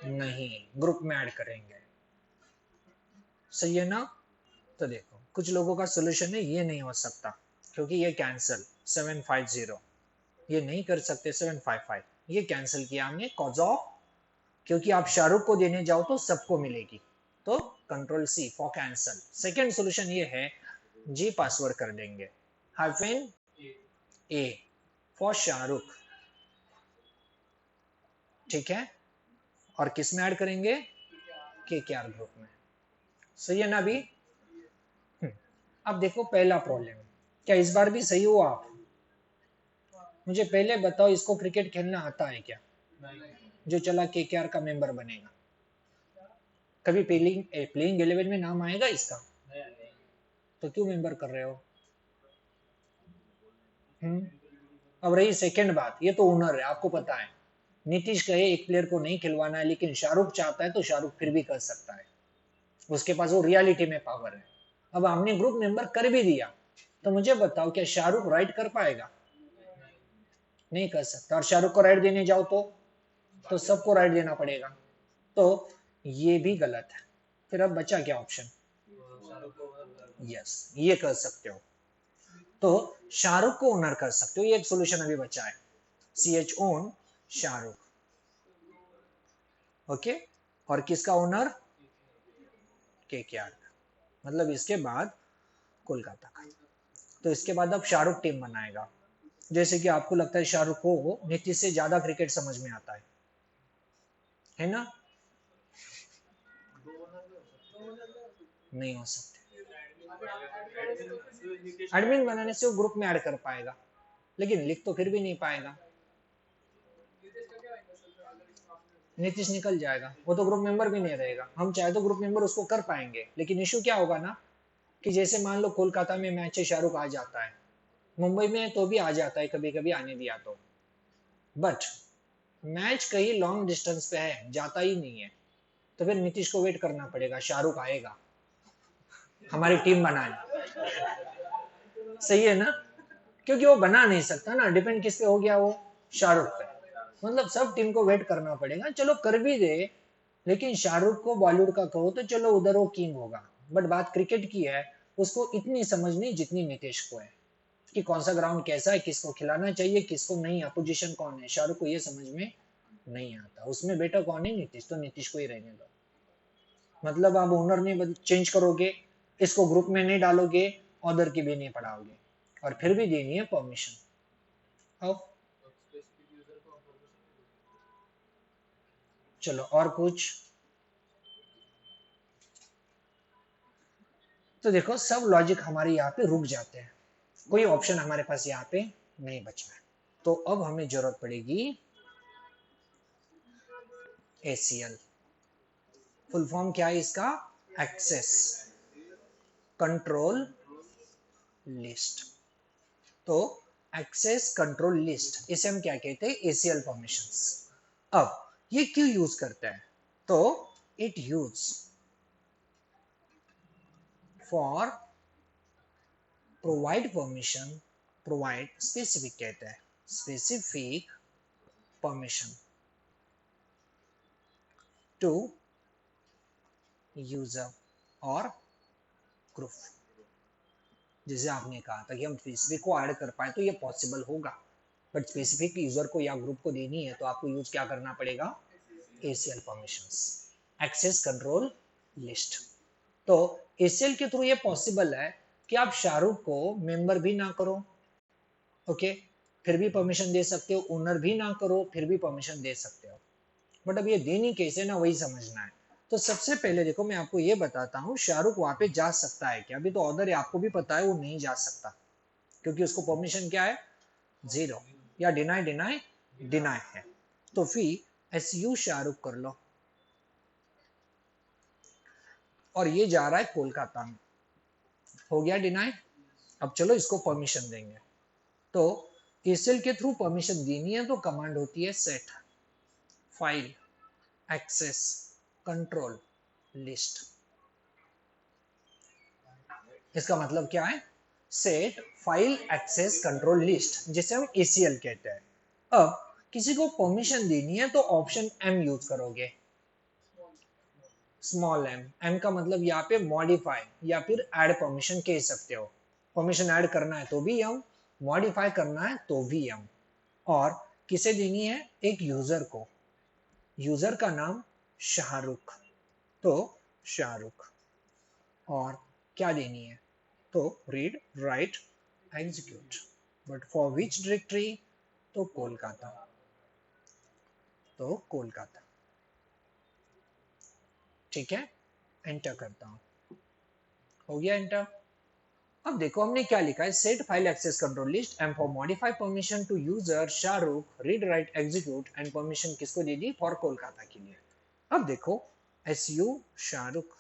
नहीं, ग्रुप में ऐड करेंगे, सही है ना? तो देखो कुछ लोगों का सोल्यूशन है ये नहीं हो सकता क्योंकि ये कैंसिल 750, ये नहीं कर सकते 755, ये कैंसिल किया हमने कॉज ऑफ, क्योंकि आप शाहरुख को देने जाओ तो सबको मिलेगी, तो control C for cancel. Second solution ये है जी पासवर्ड कर देंगे, हाइफन ए फॉर शाहरुख, ठीक है? और किस में ऐड करेंगे? केकेआर ग्रुप में, सही है ना अभी? अब देखो पहला प्रॉब्लम, क्या इस बार भी सही हुआ आप? मुझे पहले बताओ इसको क्रिकेट खेलना आता है क्या? जो चला केकेआर का मेंबर बनेगा, कभी प्लेइंग 11 में नाम आएगा इसका? तो क्यों मेंबर कर रहे हो? अब रही सेकंड बात, ये तो ओनर है, आपको पता है नीतीश कहे एक प्लेयर को नहीं खिलवाना है, लेकिन शाहरुख चाहता है तो शाहरुख फिर भी कर सकता है, उसके पास वो रियलिटी में पावर है। अब हमने ग्रुप मेंबर कर भी दिया, तो मुझे बताओ क्या शाहरुख राइट कर पाएगा? नहीं कर सकता। और शाहरुख को राइट देने जाओ तो सबको राइट देना पड़ेगा, तो ये भी गलत है। फिर अब बचा क्या ऑप्शन? यस, ये कर सकते हो, तो शाहरुख को ओनर कर सकते हो, ये एक सोल्यूशन अभी बचा है, ch ओन शाहरुख, ओके? और किसका ओनर? केकेआर, मतलब इसके बाद कोलकाता का। तो इसके बाद अब शाहरुख टीम बनाएगा, जैसे कि आपको लगता है शाहरुख को नीतीश से ज्यादा क्रिकेट समझ में आता है ना? नहीं हो सकते, एडमिन बनाने से वो ग्रुप में ऐड कर पाएगा, लेकिन लिख तो फिर भी नहीं पाएगा, नीतीश निकल जाएगा, वो तो ग्रुप मेंबर भी नहीं रहेगा। हम चाहे तो ग्रुप मेंबर उसको कर पाएंगे, लेकिन इशू क्या होगा ना कि जैसे मान लो कोलकाता में मैच है, शाहरुख आ जाता है, मुंबई में तो भी आ जाता है, कभी कभी आने दिया तो, बट मैच कहीं लॉन्ग डिस्टेंस पे है, जाता ही नहीं है, तो फिर नीतीश को वेट करना पड़ेगा, शाहरुख आएगा हमारी टीम बनाने, सही है ना? क्योंकि वो बना नहीं सकता ना, डिपेंड किस पे हो गया वो? शाहरुख पे, मतलब सब टीम को वेट करना पड़ेगा। चलो कर भी दे, लेकिन शाहरुख को बॉलीवुड का कहो तो चलो उधर वो किंग होगा, बट बात क्रिकेट की है, उसको इतनी समझ नहीं जितनी नीतीश को है कि कौन सा ग्राउंड कैसा है, किसको खिलाना चाहिए किसको नहीं, अपोजिशन कौन है, शाहरुख को ये समझ में नहीं आता। उसमें बेटा कौन है? नीतीश, तो नीतीश को ही रहने दो। मतलब आप ओनर नहीं चेंज करोगे, इसको ग्रुप में नहीं डालोगे, ऑर्डर की भी नहीं पढ़ाओगे, और फिर भी देनी है परमिशन। अब चलो और कुछ, तो देखो सब लॉजिक हमारे यहाँ पे रुक जाते हैं, कोई ऑप्शन हमारे पास यहाँ पे नहीं बचा है। तो अब हमें जरूरत पड़ेगी ACL, फुल फॉर्म क्या है इसका? Access control list. तो एक्सेस कंट्रोल लिस्ट, इसे हम क्या कहते हैं? ACL permissions. अब ये क्यों यूज करते हैं? तो it use for provide permission, provide specific कहते हैं, स्पेसिफिक परमिशन टू यूजर और ग्रुप। जैसे आपने कहा था कि हम स्पेसिफिक को ऐड कर पाए तो ये पॉसिबल होगा, बट स्पेसिफिक यूजर को या ग्रुप को देनी है तो आपको यूज क्या करना पड़ेगा? ACL permissions, access control list. तो ACL के थ्रू ये पॉसिबल है कि आप शाहरुख को मेंबर भी ना करो, ओके, फिर भी परमिशन दे सकते हो, ओनर भी ना करो फिर भी परमिशन दे सकते हो। बट अब ये देनी कैसे ना वही समझना है। तो सबसे पहले देखो मैं आपको ये बताता हूँ शाहरुख वहां पे जा सकता है क्या। अभी तो ऑर्डर है, आपको भी पता है वो नहीं जा सकता क्योंकि उसको परमिशन क्या है, 0 या डिनाई डिनाई डिनाई है। तो फिर SU शाहरुख कर लो और ये जा रहा है कोलकाता में, हो गया डिनाई। अब चलो इसको परमिशन देंगे। तो ACL के थ्रू परमिशन देनी है तो कमांड होती है set file access control list. इसका मतलब क्या है, set file access control list, जिसे हम ACL कहते हैं। अब किसी को परमिशन देनी है तो ऑप्शन M यूज करोगे, स्मॉल m का मतलब यहाँ पे मॉडिफाई या फिर ऐड परमिशन कह सकते हो। परमिशन ऐड करना है तो भी M, मॉडिफाई करना है तो भी M। और किसे देनी है, एक यूजर को, यूजर का नाम शाहरुख, तो शाहरुख। और क्या देनी है, तो read write execute, but for which directory, तो कोलकाता, तो कोलकाता। ठीक है, एंटर करता हूं, हो गया एंटर। अब देखो हमने क्या लिखा है, set file access control list M for modify permission to user Shahrukh read write execute and permission किसको दे दी, फॉर कोलकाता के लिए। अब देखो SU शाहरुख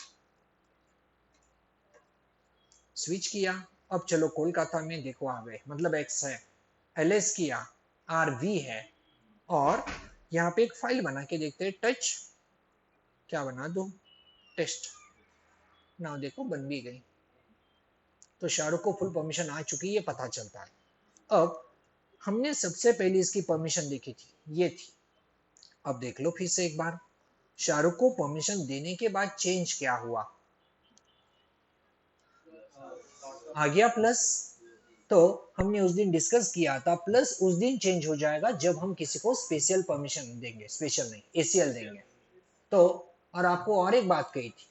स्विच किया। अब चलो कोलकाता में देखो आ गए, मतलब X है, LS किया, RV है, और यहाँ पे एक फाइल बना के देखते हैं, टच क्या बना दो, टेस्ट। ना देखो बन भी गई, तो शाहरुख को फुल परमिशन आ चुकी है, ये पता चलता है। अब हमने सबसे पहले इसकी परमिशन देखी थी, ये थी। अब देख लो फिर से एक बार, शाहरुख को परमिशन देने के बाद चेंज क्या हुआ, आ गया प्लस। तो हमने उस दिन डिस्कस किया था प्लस उस दिन चेंज हो जाएगा जब हम किसी को स्पेशल परमिशन देंगे, स्पेशल नहीं ACL देंगे। तो और आपको और एक बात कही थी,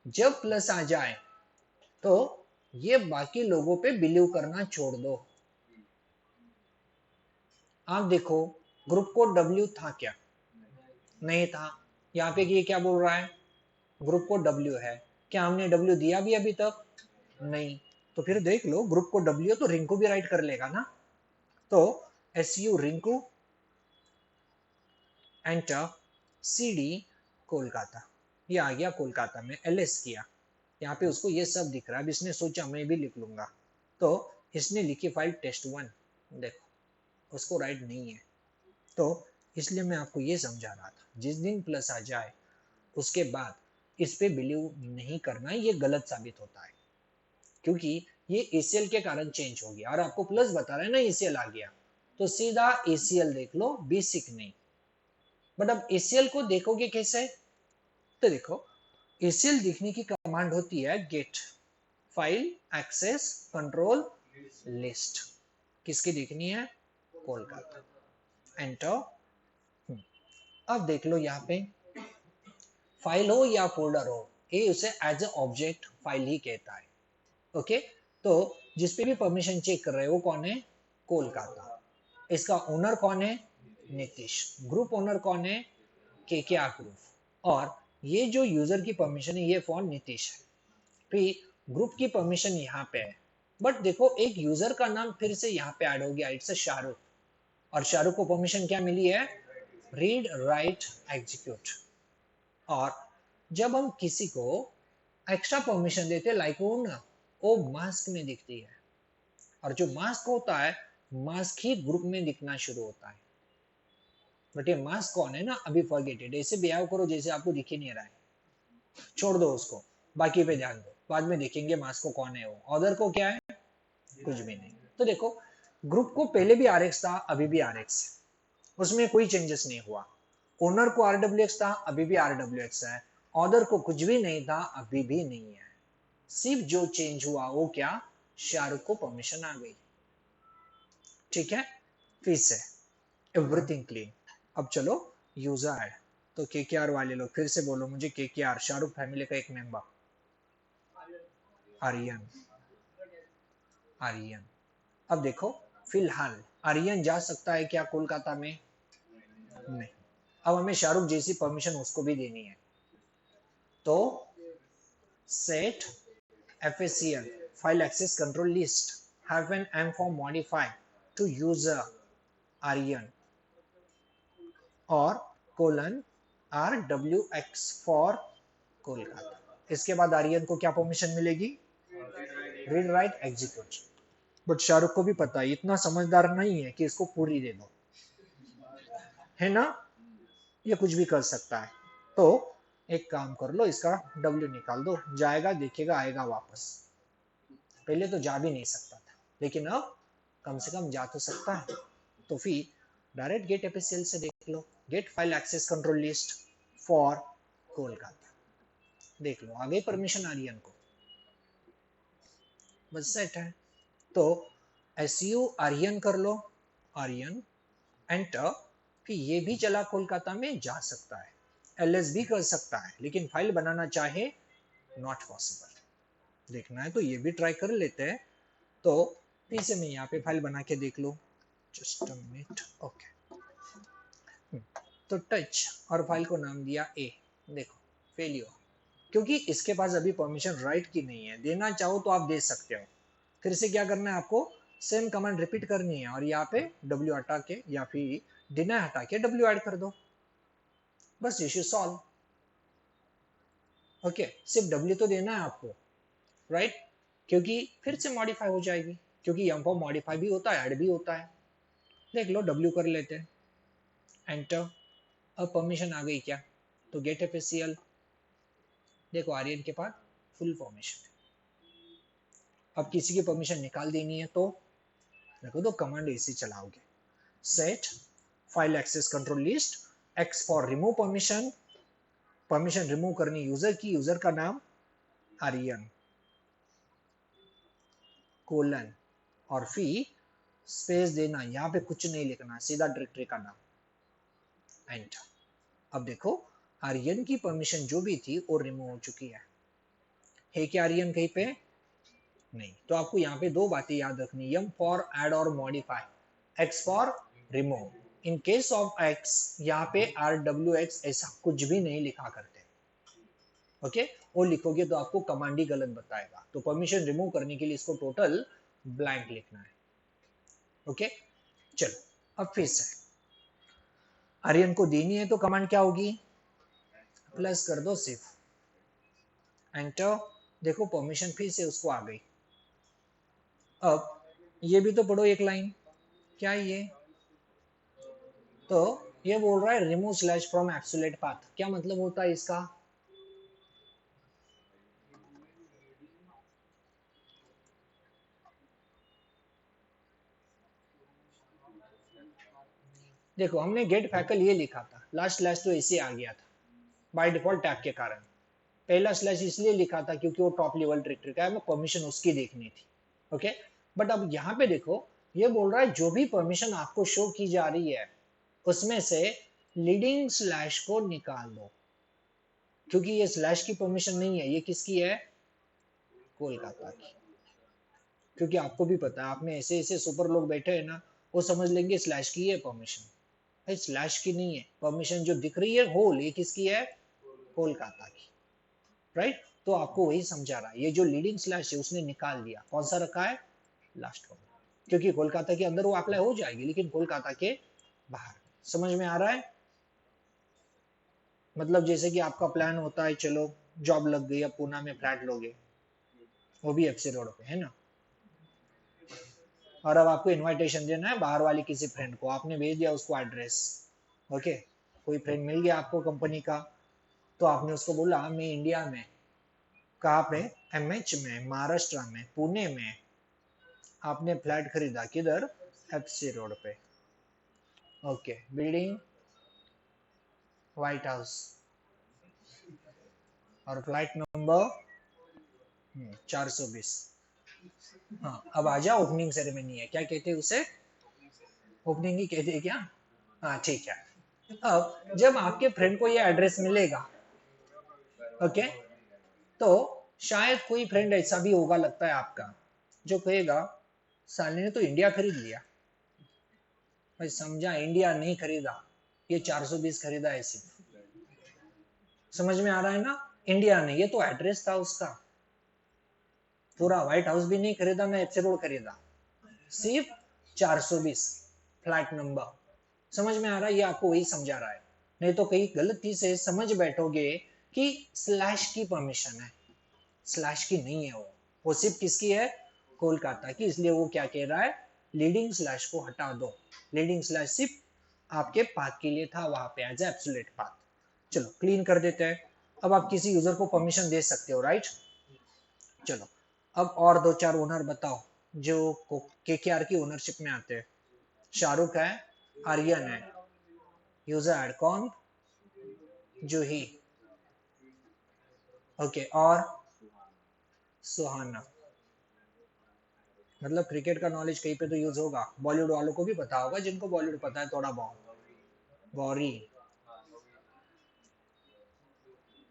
जब प्लस आ जाए तो ये बाकी लोगों पे बिलीव करना छोड़ दो। आप देखो ग्रुप कोड W था क्या, नहीं था। यहाँ पे ये क्या बोल रहा है, ग्रुप कोड W है, क्या हमने W दिया भी अभी तक, नहीं। तो फिर देख लो ग्रुप कोड W है तो रिंकू भी राइट कर लेगा ना। तो SU Rinku enter CD Kolkata, ये आ गया कोलकाता में, LS किया, यहाँ पे उसको ये सब दिख रहा है। अब इसने सोचा मैं भी लिख लूंगा, तो इसने लिखी फाइल test1, देखो उसको राइट नहीं है। तो इसलिए मैं आपको ये समझा रहा था, जिस दिन प्लस आ जाए उसके बाद इस पे बिलीव नहीं करना, ये गलत साबित होता है क्योंकि ये ACL के कारण चेंज हो गया और आपको प्लस बता रहे हैं ना ACL आ गया, तो सीधा ACL देख लो, बेसिक नहीं। बट अब ACL को देखोगे कैसे, तो देखो ACL दिखने की कमांड होती है get file access control list, किसकी दिखनी है, कोलकाता, एंटर। अब देख लो यहाँ पे फाइल हो या फोल्डर हो, ये उसे एज ए ऑब्जेक्ट फाइल ही कहता है, ओके। तो जिसपे भी परमिशन चेक कर रहे हो कौन है, कोलकाता। इसका ओनर कौन है, नीतीश। ग्रुप ओनर कौन है, KKR ग्रुप। और ये जो यूजर की परमिशन है ये फॉर नीतीश है, फिर ग्रुप की परमिशन यहाँ पे है। बट देखो एक यूजर का नाम फिर से यहाँ पे ऐड हो गया, इट्स शाहरुख। और शाहरुख को परमिशन क्या मिली है, रीड राइट एग्जीक्यूट। और जब हम किसी को एक्स्ट्रा परमिशन देते लाइक वो मास्क में दिखती है, और जो मास्क होता है मास्क ही ग्रुप में दिखना शुरू होता है। बट ये मास्क कौन है ना, अभी फॉरगेट इट, ऐसे बिहेव करो जैसे आपको दिख ही नहीं रहा है, छोड़ दो उसको, बाकी पे ध्यान दो, बाद में देखेंगे मास्क को कौन है, वो अदर को क्या है, कुछ भी नहीं। तो देखो ग्रुप को पहले भी RX था, अभी भी RX है, उसमें कोई चेंजेस नहीं हुआ। ओनर को RWX था, अभी भी RWX है। ऑर्डर को कुछ भी नहीं था, अभी भी नहीं है। सिर्फ जो चेंज हुआ वो क्या, शाहरुख को परमिशन आ गई। ठीक है, फिर से एवरीथिंग क्लीन। अब चलो यूजर ऐड, तो KKR वाले लोग फिर से बोलो मुझे, KKR शाहरुख फैमिली का एक मेंबर, आर्यन, आर्यन। अब देखो फिलहाल आर्यन जा सकता है क्या कोलकाता में? नहीं। अब हमें शाहरुख जैसी परमिशन उसको भी देनी है, तो set FACL file access control list hyphen m for modify to user Aryan और कोलन RWX for कोलकाता। इसके बाद आर्यन को क्या परमिशन मिलेगी? Read write execute. But Shahrukh को भी पता है, इतना समझदार नहीं है कि इसको पूरी दे दो, है ना? ये कुछ भी कर सकता है। तो एक काम कर लो, इसका W निकाल दो, जाएगा देखेगा आएगा वापस। पहले तो जा भी नहीं सकता था, लेकिन अब कम से कम जा तो सकता है। तो फिर डायरेक्ट गेट FACL से देख लो, get file access control list for Kolkata. देख लो आ गई परमिशन आर्यन को, बस सेट है। तो SU आर्यन कर लो, आर्यन एंटर। फिर ये भी चला कोलकाता में जा सकता है, LS भी कर सकता है, लेकिन फाइल बनाना चाहे नॉट पॉसिबल। देखना है तो ये भी ट्राई कर लेते हैं। तो फिर से मैं यहाँ पे फाइल बना के देख लो, जस्ट अ मिनट। ओके, तो टच और फाइल को नाम दिया A। देखो फेलियर, क्योंकि इसके पास अभी परमिशन राइट की नहीं है। देना चाहो तो आप दे सकते हो। फिर से क्या करना है आपको? सेम कमांड रिपीट करनी है और यहाँ पे W हटा के या फिर डिनाई हटा के W ऐड कर दो, बस इश्यू सॉल्व। ओके, सिर्फ W तो देना है आपको, राइट? क्योंकि फिर से मॉडिफाई हो जाएगी, क्योंकि यहाँ पर मॉडिफाई भी होता है, ऐड भी होता है। देख लो W कर लेते हैं, एंटर। अब परमिशन आ गई क्या? तो गेट FACL, देखो आर्यन के पास फुल परमिशन है। अब किसी की परमिशन निकाल देनी है तो देखो, तो कमांड ऐसे चलाओगे, set file access control list X for remove permission. Permission remove करनी यूजर की, यूजर का नाम आर्यन कोलन और फिर स्पेस देना, यहाँ पे कुछ नहीं लिखना, सीधा डायरेक्टरी का नाम, एंटर। अब देखो आर्यन की परमिशन जो भी थी वो रिमूव हो चुकी है क्या आर्यन कहीं पे? नहीं। तो आपको यहाँ पे दो बातें याद रखनी, M फॉर ऐड और modify, X for remove. In case of X यहाँ पे RWX ऐसा कुछ भी नहीं लिखा करते, ओके? वो लिखोगे तो आपको कमांड ही गलत बताएगा। तो परमिशन रिमूव करने के लिए इसको टोटल ब्लैंक लिखना है, ओके? चलो अब फिर से आर्यन को देनी है तो कमांड क्या होगी? प्लस कर दो सिर्फ, एंटर। देखो परमिशन फिर से उसको आ गई। अब ये भी तो पढ़ो एक लाइन, क्या है ये? तो ये बोल रहा है remove slash from absolute path. क्या मतलब होता है इसका? देखो हमने गेट फैकल ये लिखा था, लास्ट स्लैश तो ऐसे आ गया था बाय डिफॉल्ट टैग के कारण। पहला स्लैश इसलिए लिखा था क्योंकि वो टॉप लेवल डायरेक्टरी का है, हमें परमिशन उसकी देखनी थी, ओके? बट अब यहाँ पे देखो ये बोल रहा है जो भी परमिशन आपको शो की जा रही है उसमें से लीडिंग स्लैश को निकाल दो, क्योंकि ये स्लैश की परमिशन नहीं है, ये किसकी है? कोलकाता की। क्योंकि आपको भी पता है, आप में ऐसे ऐसे सुपर लोग बैठे हैं ना, वो समझ लेंगे स्लैश की है परमिशन। भाई स्लैश की नहीं है परमिशन, जो दिख रही है होल, ये किसकी है? कोलकाता की, राइट? तो आपको वही समझा रहा है, ये जो लीडिंग स्लैश है उसने निकाल दिया, कौन सा रखा है? लास्ट वाला, क्योंकि कोलकाता के अंदर वो अप्लाई हो जाएगी लेकिन कोलकाता के बाहर। समझ में आ रहा है? मतलब जैसे कि आपका प्लान होता है, चलो जॉब लग गई, अब पूना में फ्लैट लोगे, वो भी FC रोड पे, है ना? और अब आपको इनविटेशन देना है बाहर वाली किसी फ्रेंड को, आपने भेज दिया उसको एड्रेस, ओके? कोई फ्रेंड मिल गया आपको कंपनी का, तो आपने उसको बोला मैं इंडिया में, कहाँ पे? MH में, महाराष्ट्र में, पुणे में। आपने फ्लैट खरीदा किधर? FC रोड पे, ओके? बिल्डिंग व्हाइट हाउस और फ्लाइट नंबर 420। हाँ, अब आ जाओ, ओपनिंग सेरेमनी है, क्या कहते हैं उसे? ओपनिंग ही कहते हैं क्या? हाँ ठीक है। अब जब आपके फ्रेंड को ये एड्रेस मिलेगा, ओके, तो शायद कोई फ्रेंड ऐसा भी होगा लगता है आपका जो कहेगा साले ने तो इंडिया खरीद लिया। भाई समझा, इंडिया नहीं खरीदा, ये 420 खरीदा है सिर्फ। समझ में आ रहा है ना? इंडिया नहीं, ये तो एड्रेस था उसका। पूरा व्हाइट हाउस भी नहीं खरीदा, ना एफसी रोड खरीदा, सिर्फ 420 फ्लैट नंबर। समझ में आ रहा है? ये आपको वही समझा रहा है। नहीं तो कहीं गलती से समझ बैठोगे कि स्लैश की परमिशन है, स्लैश की नहीं है वो सिर्फ किसकी है? कोलकाता की। इसलिए वो क्या कह रहा है, लीडिंग स्लैश को हटा दो। लीडिंग स्लैश सिर्फ आपके पाथ के लिए था, वहां पे एज एब्सोल्यूट पाथ। चलो क्लीन कर देते हैं। अब आप किसी यूजर को परमिशन दे सकते हो, राइट? चलो अब और दो चार ओनर बताओ जो केकेआर की ओनरशिप में आते हैं। शाहरुख है, आर्यन है, यूजर ऐड कौन? जूही। ओके, और सुहाना। मतलब क्रिकेट का नॉलेज कहीं पे तो यूज होगा, बॉलीवुड वालों को भी पता होगा, जिनको बॉलीवुड पता है थोड़ा बहुत। गौरी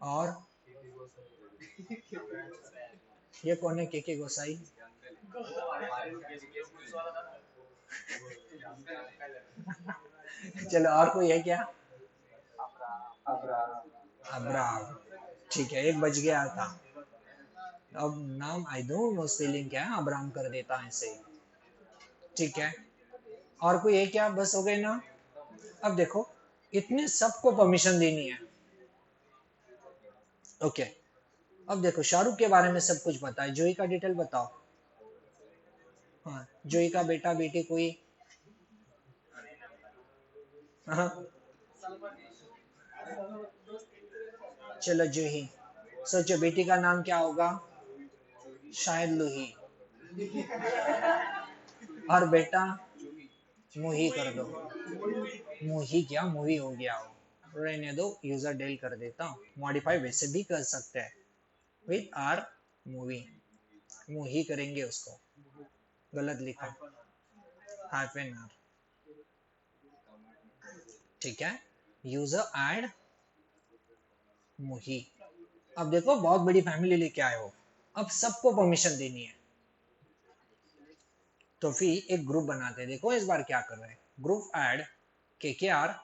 और ये कौन है? के गोसाई। चलो और कोई है क्या? अब्राहम। ठीक है, एक बज गया था। अब नाम आई डोंट नो स्पेलिंग क्या है, अब्राहम कर देता है ऐसे। ठीक है, और कोई है क्या? बस हो गए ना? अब देखो, इतने सबको परमिशन देनी है। ओके, अब देखो शाहरुख के बारे में सब कुछ पता है, जोई का डिटेल बताओ। हाँ, जोई का बेटा बेटी कोई? हाँ, चलो जूही। सोचो बेटी का नाम क्या होगा? शायद लूही। और बेटा? मुही कर दो। मुही क्या, मूवी हो गया वो, रहने दो, यूजर डेल कर देता हूँ। मॉडिफाई वैसे भी कर सकते हैं विद आर मूवी, मुही करेंगे उसको। गलत लिखा, हाइफन आर। ठीक है, यूजर ऐड मुही। अब देखो बहुत बड़ी फैमिली लेके आए हो, अब सबको परमिशन देनी है। तो फिर एक ग्रुप बनाते हैं। देखो इस बार क्या कर रहे हैं, ग्रुप ऐड केकेआर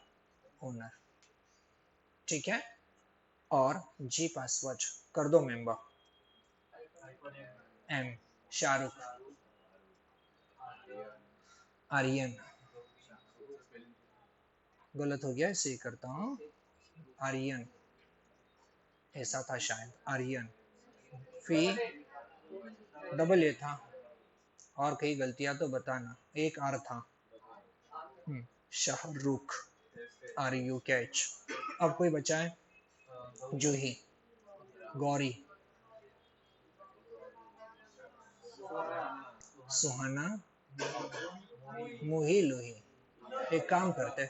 ओनर। ठीक है, और जी पासवर्ड कर दो मेंबर। एम शाहरुख, आर्यन। गलत हो गया, इसे करता हूँ, आर्यन ऐसा था शायद, आर्यन। फिर डबल ए था, और कई गलतियां तो बताना। एक आर था, शाहरुख, आर यू के एच। अब कोई बचा है? जूही, गौरी, सुहाना, मुही, लूही। एक काम करते,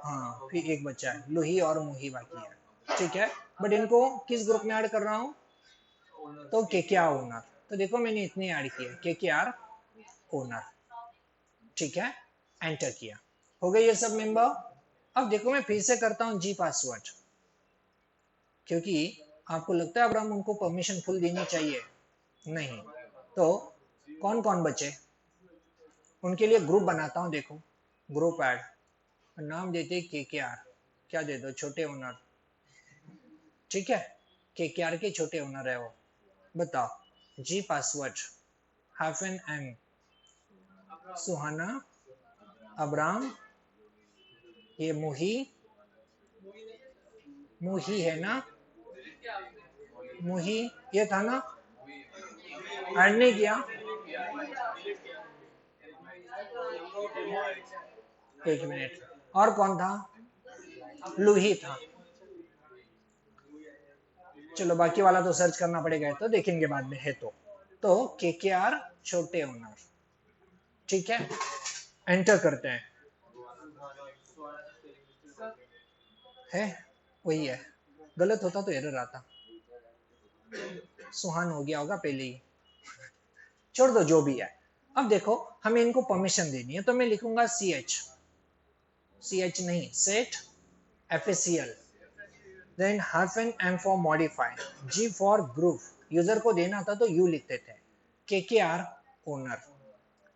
हाँ फिर एक बचा है, लूही और मुही बाकी है। ठीक है, बट इनको किस ग्रुप में ऐड कर रहा हूँ? तो केकेआर ओनर। तो देखो मैंने इतने ऐड किए, केकेआर ओनर। ठीक है, एंटर किया, हो गए ये सब मेंबर। अब देखो मैं फिर से करता हूँ जी पासवर्ड, क्योंकि आपको लगता है अब्राहम उनको परमिशन फुल देनी चाहिए, नहीं। तो कौन कौन बचे उनके लिए ग्रुप बनाता हूँ। देखो ग्रुप ऐड, नाम देते केकेआर, क्या दे दो, छोटे ओनर। ठीक है, केकेआर के छोटे ओनर है वो। बताओ जी पासवर्ड हाइफन एम, सुहाना, अब्राम, ये मुही, मुही है ना, मुही ये था ना, ऐड नहीं किया। एक मिनट, और कौन था? लूही था। चलो बाकी वाला तो सर्च करना पड़ेगा, तो देखेंगे बाद में है तो केकेआर छोटे ओनर। ठीक है, एंटर करते हैं। है वही है, गलत होता तो एरर आता। सुहान हो गया होगा पहले ही, छोड़ दो जो भी है। अब देखो हमें इनको परमिशन देनी है, तो मैं लिखूंगा ch, ch नहीं set FACL, then -m for modify, G for group, user को देना था तो U लिखते थे, KKR ओनर,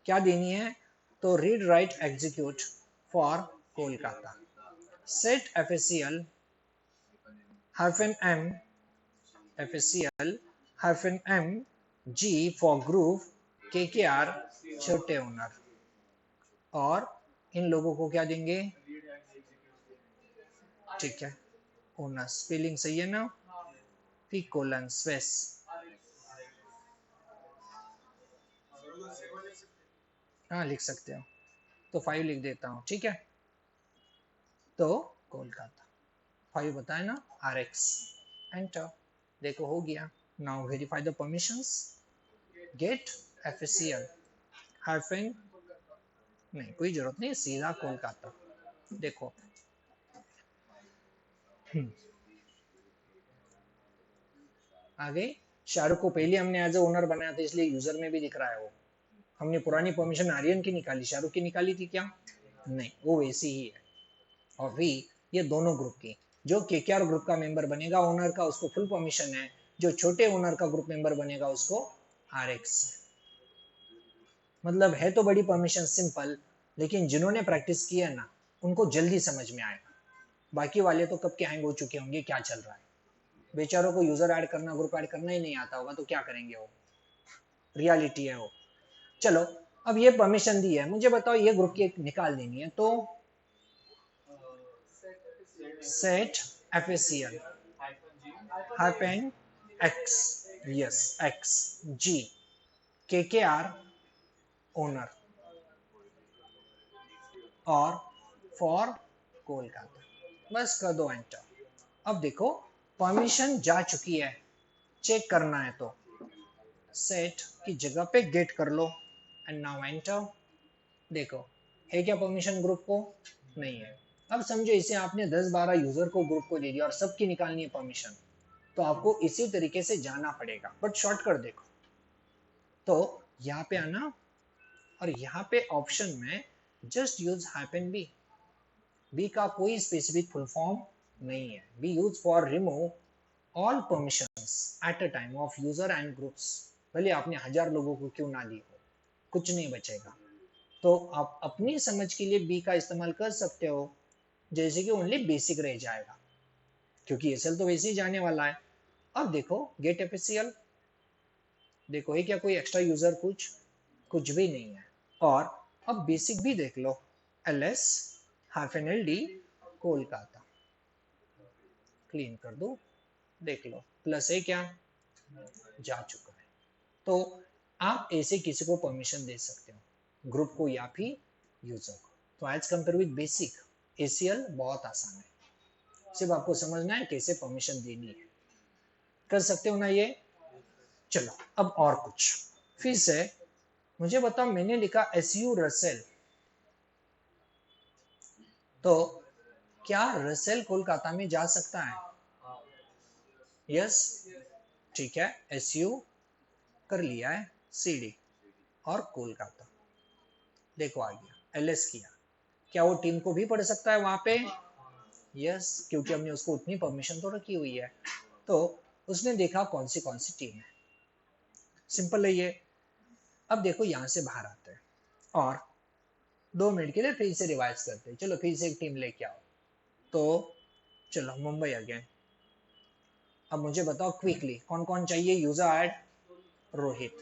क्या देनी है तो read write execute for Kolkata, set FACL -m FACL -m G for group, KKR छोटे ओनर, और इन लोगों को क्या देंगे, ठीक है ओनर, स्पेलिंग सही है ना, पी कोलन स्वेस, हाँ लिख सकते हो, तो 5 लिख देता हूँ, ठीक है, तो कोलकाता 5 बताए ना, RX एंटर, देखो हो गया। Now verify the permissions, get FACL hyphen, नहीं कोई जरूरत नहीं, सीधा कोलकाता, देखो आ गई। शाहरुख को पहले हमने एज ए ओनर बनाया था इसलिए यूजर में भी दिख रहा है वो, हमने पुरानी परमिशन आर्यन की निकाली, शाहरुख की निकाली थी क्या, नहीं वो वैसी ही है। और वी, ये दोनों ग्रुप की, जो केकेआर ग्रुप का मेंबर बनेगा ओनर का उसको फुल परमिशन है, जो छोटे ओनर का ग्रुप मेंबर बनेगा उसको RX, मतलब है तो बड़ी परमिशन सिंपल, लेकिन जिन्होंने प्रैक्टिस किया ना उनको जल्दी समझ में आएगा, बाकी वाले तो कब के हैंग हो चुके होंगे क्या चल रहा है, बेचारों को यूजर ऐड करना ग्रुप ऐड करना ही नहीं आता होगा तो क्या करेंगे वो, रियलिटी है वो। चलो अब ये परमिशन दी है, मुझे बताओ ये ग्रुप की निकाल देनी है, तो set FACL hyphen X, yes X G KKR owner और फॉर कोलकाता, बस कर दो एंटर। अब देखो परमिशन जा चुकी है, चेक करना है तो सेट की जगह पे गेट कर लो एंड नाउ एंटर, देखो है क्या परमिशन ग्रुप को, नहीं है। अब समझो इसे आपने 10-12 यूजर को ग्रुप को दे दिया और सबकी निकालनी है परमिशन, तो आपको इसी तरीके से जाना पड़ेगा, बट शॉर्टकट देखो, तो यहाँ पे आना और यहाँ पे ऑप्शन में just use hyphen B, B का कोई स्पेसिफिक फुल फॉर्म नहीं है, B use for remove all permissions at a time of user and groups, भले आपने 1000 लोगों को क्यों ना दी हो, कुछ नहीं बचेगा, तो आप अपनी समझ के लिए बी का इस्तेमाल कर सकते हो, जैसे कि ओनली बेसिक रह जाएगा, क्योंकि एसएल तो वैसे ही जाने वाला है। अब देखो गेट FACL, देखो ये क्या कोई एक्स्ट्रा यूजर, कुछ भी नहीं है, और अब बेसिक भी देख लो, LS -LD कोलकाता, क्लीन कर दो, देख लो प्लस है क्या, जा चुका है, तो आप ऐसे किसी को परमिशन दे सकते हो, ग्रुप को या फिर यूजर को, तो as compare with basic ACL बहुत आसान है, सिर्फ आपको समझना है कैसे परमिशन देनी है, कर सकते हो ना ये। चलो अब और कुछ, फिर से मुझे बताओ, मैंने लिखा SU रसेल, तो क्या रसेल कोलकाता में जा सकता है, यस ठीक है, SU कर लिया है, CD और कोलकाता, देखो आ गया, LS किया, क्या वो टीम को भी पढ़ सकता है वहां पे, यस क्योंकि हमने उसको उतनी परमिशन तो रखी हुई है, तो उसने देखा कौन सी टीम है, सिंपल है ये। अब देखो यहां से बाहर आते हैं और 2 मिनट के लिए फिर से रिवाइज करते हैं, चलो फिर से एक टीम लेके आओ, तो चलो मुंबई अगेन, अब मुझे बताओ क्विकली कौन कौन चाहिए, यूजर ऐड रोहित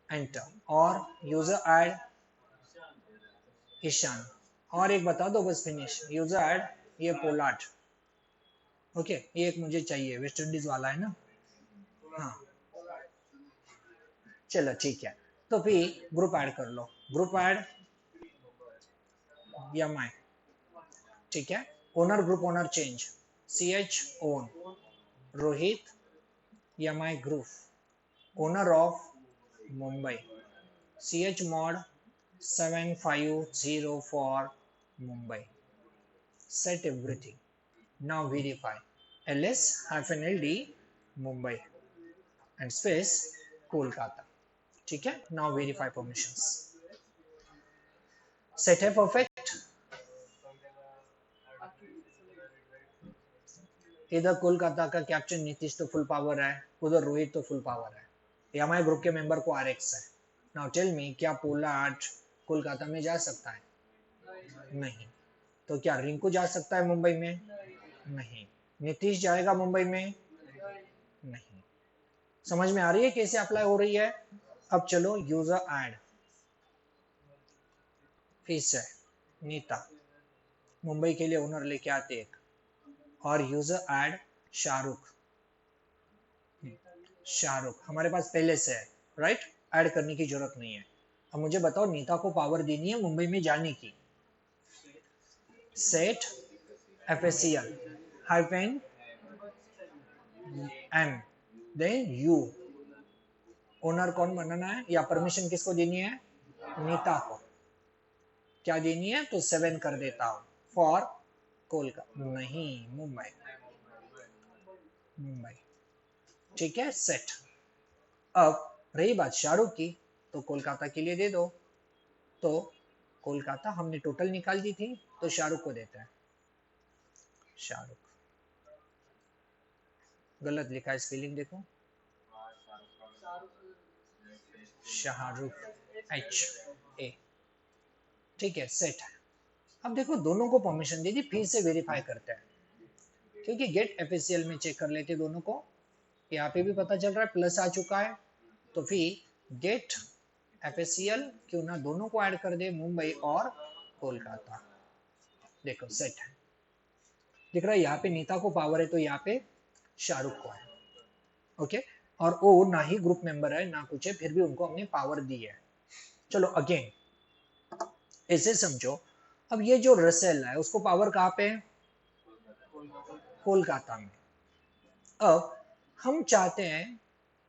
एंटर, और यूजर ऐड ईशान, और एक बता दो बस फिनिश, यूजर ऐड ये पोलार्ड, ओके ये एक मुझे चाहिए, वेस्ट इंडीज वाला है ना, हाँ चलो ठीक है, तो फिर ग्रुप ऐड कर लो, ग्रुप ऐड MI, ठीक है, owner group owner change, CH own Rohit MI group owner of Mumbai, CH mod 750 for Mumbai, set everything, now verify, LS-LD Mumbai and space Kolkata, ठीक है, now verify permissions, set है perfect, इधर कोलकाता का captain Nitish तो full power है, उधर रोहित तो full power है, ये हमारे ग्रुप के मेंबर को RX है। नाउ टेल मी, क्या पोलार्ड कोलकाता में जा सकता है? नहीं। तो क्या रिंकू जा सकता है मुंबई में? नहीं। नीतीश जाएगा मुंबई में? नहीं। समझ में आ रही है कैसे अप्लाई हो रही है? अब चलो यूजर ऐड, फिर से नीता मुंबई के लिए ओनर लेके आते एक, और यूजर ऐड शाहरुख। शाहरुख हमारे पास पहले से है, राइट? ऐड करने की जरूरत नहीं है। अब मुझे बताओ, नीता को पावर देनी है मुंबई में जाने की। Set FACL hyphen M, then U. Owner कौन बनाना है या परमिशन किसको देनी है? नीता को। क्या देनी है? तो 7 कर देता हूं फॉर कोलकाता, नहीं मुंबई। मुंबई, ठीक है, सेट। अब रही बात शाहरुख की, तो कोलकाता के लिए दे दो। तो कोलकाता हमने टोटल निकाल दी थी, तो शाहरुख को देता है। शाहरुख, गलत लिखा है, स्पेलिंग देखो, शाहरुख HA, ठीक है, सेट है। अब देखो दोनों को परमिशन दे दी, फिर से वेरीफाई करते हैं, क्योंकि गेट FACL में चेक कर लेते दोनों को। यहाँ पे भी पता चल रहा है प्लस आ चुका है, तो फिर गेट FACL क्यों ना दोनों को ऐड कर दे, मुंबई और कोलकाता। देखो सेट है, दिख रहा है यहाँ पे नीता को पावर है, तो यहाँ पे शाहरुख को है, ओके। और वो ना ही ग्रुप मेंबर है ना कुछ है, फिर भी उनको हमने पावर दी है। चलो अगेन ऐसे समझो, अब ये जो रसेल है उसको पावर कहाँ पे है? कोलकाता में। अब हम चाहते हैं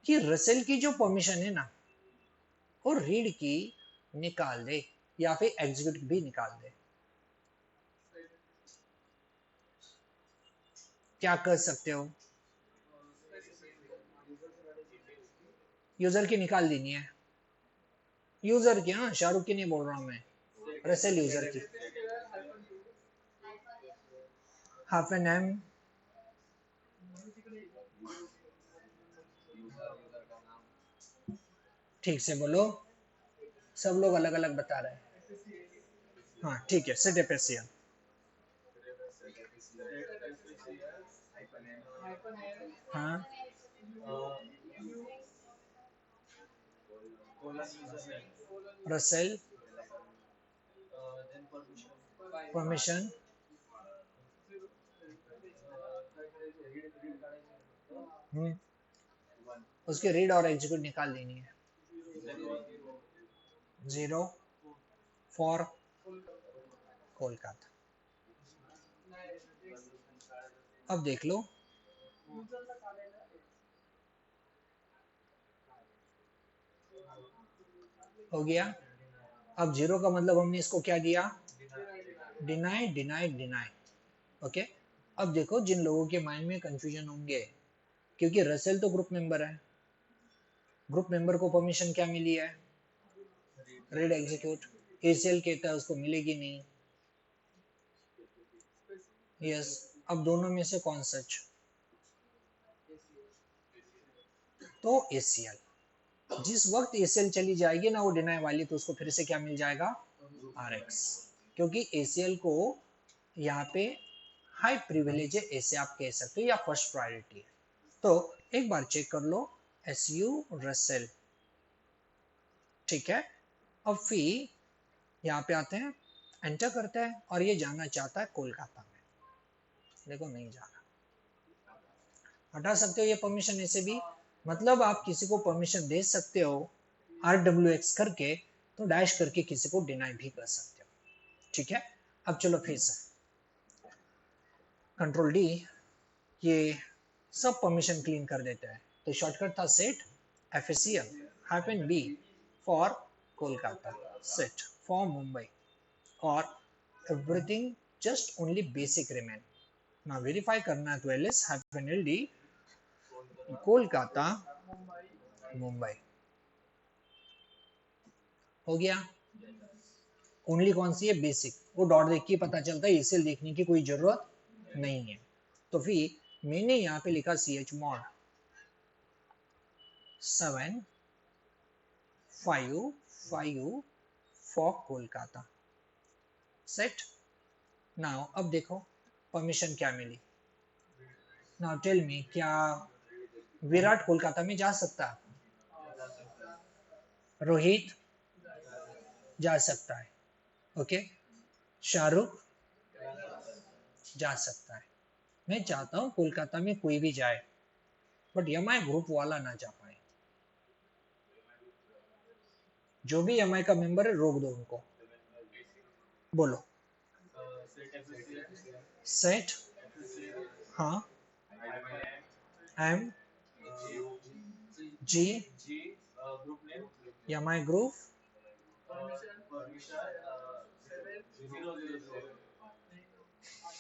कि रसेल की जो परमिशन है ना, और रीड की निकाल दे या फिर एग्जीक्यूट भी निकाल दे। क्या कर सकते हो? यूजर की निकाल देनी है, यूजर की, हाँ शाहरुख की नहीं बोल रहा हूं मैं, रसेल यूजर की। हाफ एन एम, ठीक से बोलो, सब लोग अलग अलग बता रहे हैं। हाँ ठीक है, सेट FACL। हाँ रसेल परमिशन, उसके रीड और एग्जीक्यूट निकाल देनी है। 0 फॉर कोलकाता। अब देख लो, हो गया। अब 0 का मतलब हमने इसको क्या दिया? Deny deny deny, okay. अब देखो जिन लोगों के माइंड में कंफ्यूजन होंगे, क्योंकि रसेल तो ग्रुप मेंबर है, ग्रुप मेंबर को परमिशन क्या मिली है? Read execute. ACL कहता है उसको मिलेगी नहीं, यस। अब दोनों में से कौन सच? तो ACL। जिस वक्त ACL चली जाएगी ना वो डिनाई वाली, तो उसको फिर से क्या मिल जाएगा? RX, क्योंकि ACL को यहाँ पे हाई प्रिविलेज है, ऐसे आप कह सकते हो, या फर्स्ट प्रायोरिटी है। तो एक बार चेक कर लो, SU रसेल, ठीक है। अब फिर यहाँ पे आते हैं, एंटर करते हैं, और ये जाना चाहता है कोलकाता में। देखो नहीं जा रहा, हटा सकते हो ये परमिशन ऐसे भी, मतलब आप किसी को परमिशन दे सकते हो RWX करके, तो डैश करके किसी को डिनाई भी कर सकते हो, ठीक है। अब चलो फिर से कंट्रोल D, ये सब परमिशन क्लीन कर देते हैं। तो शॉर्टकट था set FACL -B for Kolkata, set for Mumbai, और everything just only basic remain. ना वेरीफाई करना है तो LS -LD कोलकाता मुंबई, हो गया। ओनली कौन सी है? बेसिक, वो डॉट देख के पता चलता है, इसे देखने की कोई जरूरत नहीं है। तो फिर मैंने यहाँ पे लिखा CH mod 755 for Kolkata. Set. Now अब देखो परमिशन क्या मिली। नाउ टेल मी, क्या विराट कोलकाता में जा सकता है? रोहित जा सकता है, ओके। शाहरुख जा सकता है। मैं चाहता हूँ कोलकाता में कोई भी जाए, बट एमआई ग्रुप वाला ना जा पाए। जो भी एमआई का मेंबर है रोक दो उनको। बोलो। सेट। हाँ। M G MI group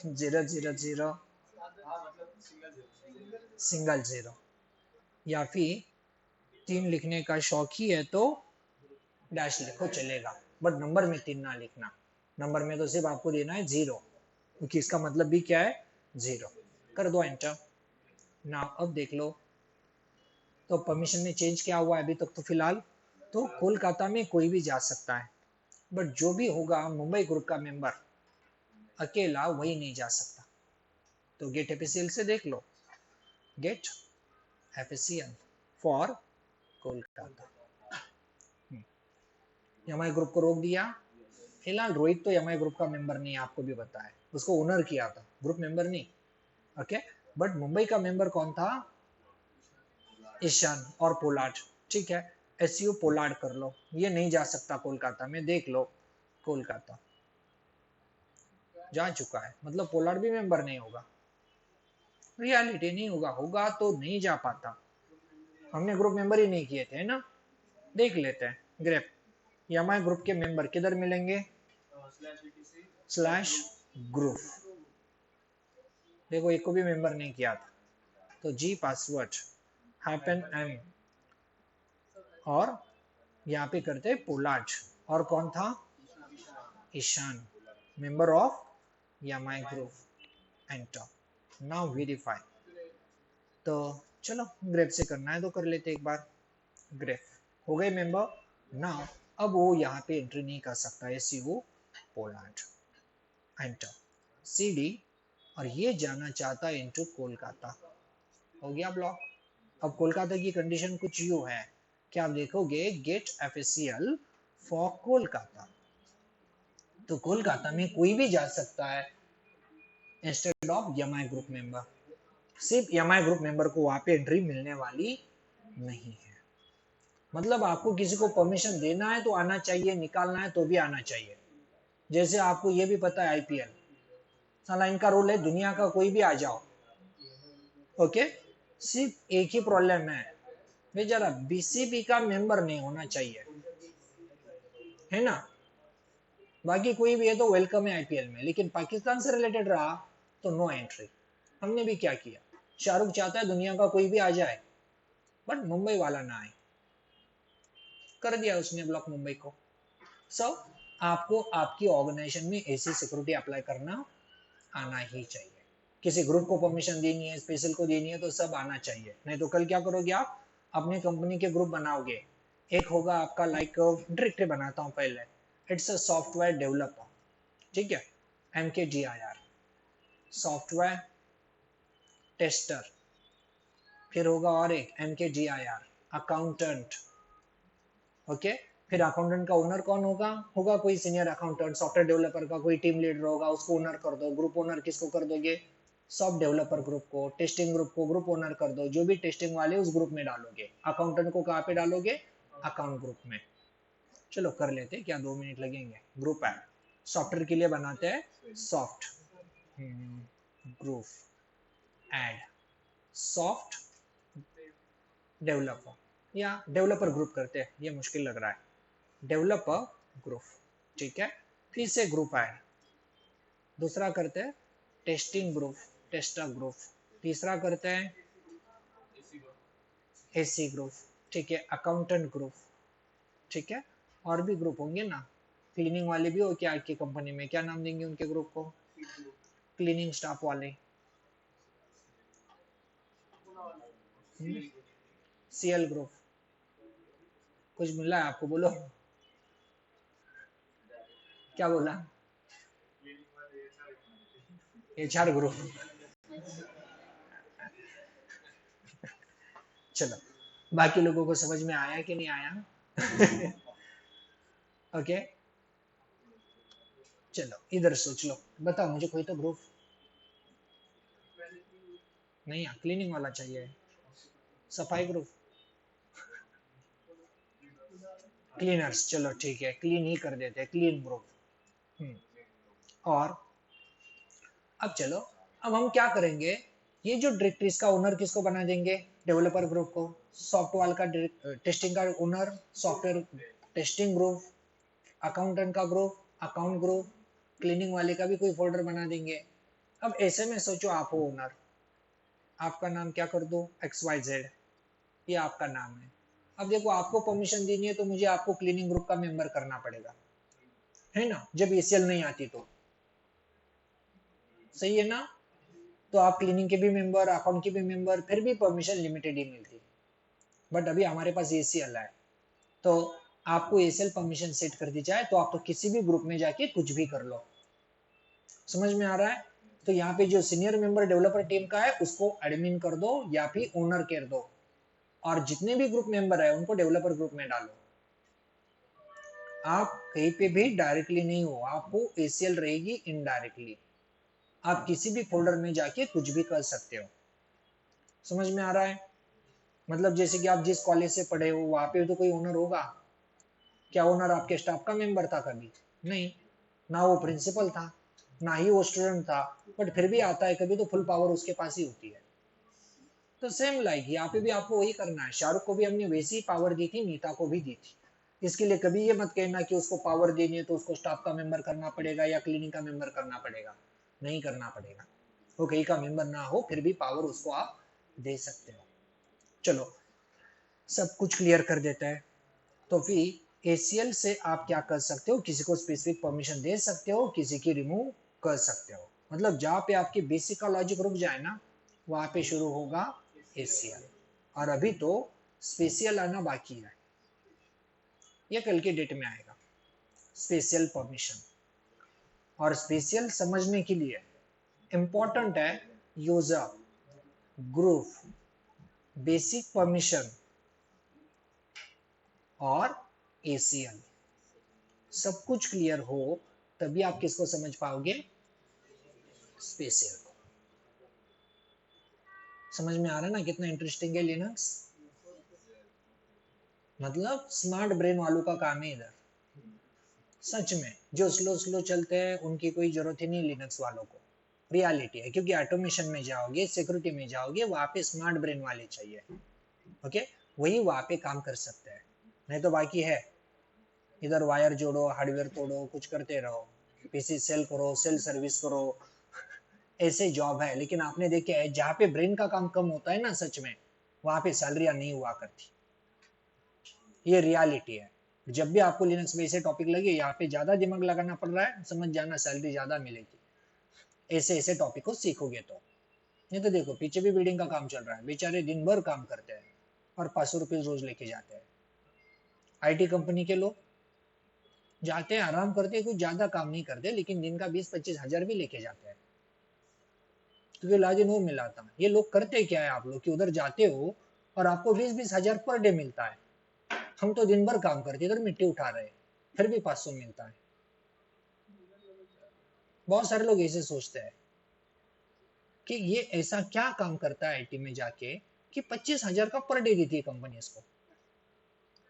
000 single 0, या फिर 3 लिखने का शौक ही है तो डैश लिखो चलेगा, बट नंबर में 3 ना लिखना। नंबर में तो सिर्फ आपको देना है 0, क्योंकि इसका मतलब भी क्या है 0। कर दो एंटर। ना अब देख लो तो परमिशन में चेंज क्या हुआ है अभी तक तो फिलहाल। तो कोलकाता में कोई भी जा सकता है, बट जो भी होगा मुंबई ग्रुप का मेंबर अकेला वही नहीं जा सकता। तो गेट एफएसीएल से देख लो, get FACL for Kolkata. MI group को रोक दिया। फिलहाल रोहित तो एमआई ग्रुप का मेंबर नहीं, आपको भी पता है, उसको ओनर किया था, ग्रुप मेंबर नहीं, ओके। बट मुंबई का मेंबर कौन था? ईशान और पोलार्ड, ठीक है। एसयू पोलार्ड कर लो, ये नहीं जा सकता कोलकाता में, देख लो कोलकाता जा चुका है, मतलब पोलार्ड भी मेंबर नहीं होगा। रियलिटी नहीं होगा, होगा तो नहीं जा पाता। हमने ग्रुप मेंबर ही नहीं किए थे ना। देख लेते हैं ग्रेप एमआई ग्रुप के मेंबर किधर मिलेंगे? Slash group. देखो एक को भी मेंबर नहीं किया था, तो जी पासवर्ड हैपन एम, और यहाँ पे करते पोलार्ड, और कौन था? Ishan, member of MI group. Enter. Now verify. तो चलो ग्रेप से करना है तो कर लेते एक बार। ग्रेप हो गए मेंबर। नाउ अब वो यहाँ पे एंट्री नहीं कर सकता है, एसयू पोलैंड। एंटर। सीडी, और ये जाना चाहता है इनटू कोलकाता। हो गया ब्लॉक। अब कोलकाता की कंडीशन कुछ यूं है, क्या आप देखोगे गेट एफएसीएल फॉर कोलकाता, तो कोलकाता में कोई भी जा सकता है instead of MI group member. सिर्फ एमआई ग्रुप मेंबर को वहां पे एंट्री मिलने वाली नहीं है। मतलब आपको किसी को परमिशन देना है तो आना चाहिए, निकालना है तो भी आना चाहिए। जैसे आपको ये भी पता है आईपीएल, साला इनका रूल है दुनिया का कोई भी आ जाओ, ओके। सिर्फ एक ही प्रॉब्लम है बेचारा, बीसीबी का मेंबर नहीं होना चाहिए, है ना। बाकी कोई भी है तो वेलकम है आईपीएल में, लेकिन पाकिस्तान से रिलेटेड रहा तो नो एंट्री। हमने भी क्या किया, शाहरुख चाहता है दुनिया का कोई भी आ जाए, बट मुंबई वाला ना आए, कर दिया उसने ब्लॉक मुंबई को। सो आपको आपकी ऑर्गेनाइजेशन में ऐसी सिक्योरिटी अप्लाई करना आना ही चाहिए। किसी ग्रुप को परमिशन देनी है, स्पेशल को देनी है, तो सब आना चाहिए, नहीं तो कल क्या करोगे आप? अपनी कंपनी के ग्रुप बनाओगे। एक होगा आपका लाइक डायरेक्टली बनाता हूँ पहले, इट्स अ सॉफ्टवेयर डेवलपर, ठीक है, MKDIR सॉफ्टवेयर टेस्टर। फिर होगा और एक MKDIR अकाउंटेंट, ओके। फिर अकाउंटेंट का ओनर कौन होगा? होगा कोई सीनियर अकाउंटेंट। सॉफ्टवेयर डेवलपर का कोई टीम लीडर होगा, उसको ओनर कर दो। ग्रुप ओनर किसको कर दोगे? सॉफ्ट डेवलपर ग्रुप को। टेस्टिंग ग्रुप को ग्रुप ओनर कर दो, जो भी टेस्टिंग वाले उस ग्रुप में डालोगे। अकाउंटेंट को कहाँ पे डालोगे? अकाउंट ग्रुप में। चलो कर लेते, क्या 2 मिनट लगेंगे। ग्रुप ऐड सॉफ्टवेयर के लिए बनाते हैं, soft group add soft developer, या डेवलपर ग्रुप करते हैं, ये मुश्किल लग रहा है। डेवलपर ग्रुप, ठीक है। फिर से ग्रुप ऐड। दूसरा करते हैं टेस्टिंग ग्रुप, टेस्टर ग्रुप। तीसरा करते हैं एसी ग्रुप, ठीक है। अकाउंटेंट ग्रुप, ठीक है। और भी ग्रुप होंगे ना, क्लीनिंग वाले भी हो क्या आपकी कंपनी में? क्या नाम देंगे उनके ग्रुप को? क्लीनिंग स्टाफ वाले, सीएल ग्रुप। कुछ मिला है आपको? बोलो क्या बोला? HR group. चलो, बाकी लोगों को समझ में आया कि नहीं आया? ओके, चलो इधर सोच लो, बताओ मुझे कोई तो ग्रुप। नहीं, क्लीनिंग वाला चाहिए। सफाई ग्रुप, क्लीनर्स, चलो ठीक है, क्लीन ही कर देते हैं, क्लीन ग्रुप। और अब चलो, अब हम क्या करेंगे, ये जो डायरेक्टरीज का ओनर किसको बना देंगे? डेवलपर ग्रुप को। सॉफ्टवेयर का टेस्टिंग का owner software testing group, accountant का ग्रुप अकाउंट ग्रुप, क्लीनिंग वाले का भी कोई फोल्डर बना देंगे। अब ऐसे में सोचो आप हो ओनर, आपका नाम क्या कर दो? XYZ, ये आपका नाम है। अब देखो, आपको परमिशन देनी है तो मुझे आपको क्लीनिंग ग्रुप का मेंबर करना पड़ेगा, है ना? जब एसीएल नहीं आती तो सही है ना? तो आप क्लीनिंग के भी मेंबर, अकाउंट के भी मेंबर, फिर भी परमिशन लिमिटेड ही मिलती है। बट अभी हमारे पास एसीएल है, तो आपको एसीएल परमिशन सेट कर दी जाए तो आप तो किसी भी ग्रुप में जाके कुछ भी कर लो। समझ में आ रहा है? तो यहाँ पे जो सीनियर मेंबर डेवलपर टीम का है उसको एडमिन कर दो या फिर ओनर कर दो, और जितने भी ग्रुप मेंबर है उनको डेवलपर ग्रुप में डालो। आप कहीं पे भी डायरेक्टली नहीं हो, आपको एसीएल रहेगी इनडायरेक्टली। आप किसी भी फोल्डर में जाके कुछ भी कर सकते हो। समझ में आ रहा है? मतलब जैसे कि आप जिस कॉलेज से पढ़े हो वहां पे तो कोई ओनर होगा क्या? ओनर आपके स्टाफ का मेंबर था कभी? नहीं, ना वो प्रिंसिपल था, ना ही वो स्टूडेंट था, बट फिर भी आता है कभी तो फुल पावर उसके पास ही होती है। तो सेम लाइक यहाँ पे भी आपको वही करना है। शाहरुख को भी हमने वैसी ही पावर दी थी, नीता को भी दी थी। इसके लिए कभी ये मत कहना कि उसको पावर देनी है तो उसको स्टाफ का मेंबर करना पड़ेगा या क्लिनिक का मेंबर करना पड़ेगा। नहीं करना पड़ेगा, वो कहीं का मेंबर ना हो फिर भी पावर उसको आप दे सकते हो। चलो, सब कुछ क्लियर कर देता है। तो फिर एसीएल से आप क्या कर सकते हो? किसी को स्पेसिफिक परमिशन दे सकते हो, किसी की रिमूव कर सकते हो। मतलब जहाँ पे आपकी बेसिक का लॉजिक रुक जाए ना, वहां पे शुरू होगा एसीएल। और अभी तो स्पेशियल आना बाकी है, ये कल के डेट में आएगा स्पेशल परमिशन। और स्पेशल समझने के लिए इंपॉर्टेंट है यूजर, ग्रुप, बेसिक परमिशन और एसीएल। सब कुछ क्लियर हो तभी आप किसको समझ पाओगे? स्पेशल को। समझ में आ रहा है ना कितना इंटरेस्टिंग है लिनक्स? मतलब स्मार्ट ब्रेन वालों का काम है इधर। सच में जो स्लो स्लो चलते हैं उनकी कोई जरूरत ही नहीं लिनक्स वालों को। रियलिटी है, क्योंकि ऑटोमेशन में जाओगे, सिक्योरिटी में जाओगे, वहां पे स्मार्ट ब्रेन वाले चाहिए। ओके, वही वहां पे काम कर सकते हैं। नहीं तो बाकी है इधर वायर जोड़ो, हार्डवेयर तोड़ो, कुछ करते रहो, पीसी सेल करो, सेल सर्विस करो, ऐसे जॉब है। लेकिन आपने देखे है जहाँ पे ब्रेन का काम कम होता है ना, सच में वहां पे सैलरियां नहीं हुआ करती। ये रियलिटी है। जब भी आपको लिनक्स में ऐसे टॉपिक लगे यहाँ पे ज्यादा दिमाग लगाना पड़ रहा है, समझ जाना सैलरी ज्यादा मिलेगी। ऐसे ऐसे टॉपिक को सीखोगे तो। नहीं तो देखो पीछे भी बिल्डिंग का काम चल रहा है, बेचारे दिन भर काम करते हैं और 500 रुपये रोज लेके जाते हैं। आईटी कंपनी के लोग जाते हैं, आराम करते हैं, कुछ ज्यादा काम नहीं करते, लेकिन दिन का 20-25 हजार भी लेके जाते हैं, क्योंकि लाजिन वो मिलाता। ये लोग करते क्या है आप लोग कि उधर जाते हो और आपको 20-20 हजार पर डे मिलता है। हम तो दिन भर काम करते इधर मिट्टी उठा रहे हैं, फिर भी 500 मिलता है। बहुत सारे लोग ऐसे सोचते हैं कि ये ऐसा क्या काम करता है आईटी में जाके कि 25 हजार का पर डे देती है कंपनी इसको।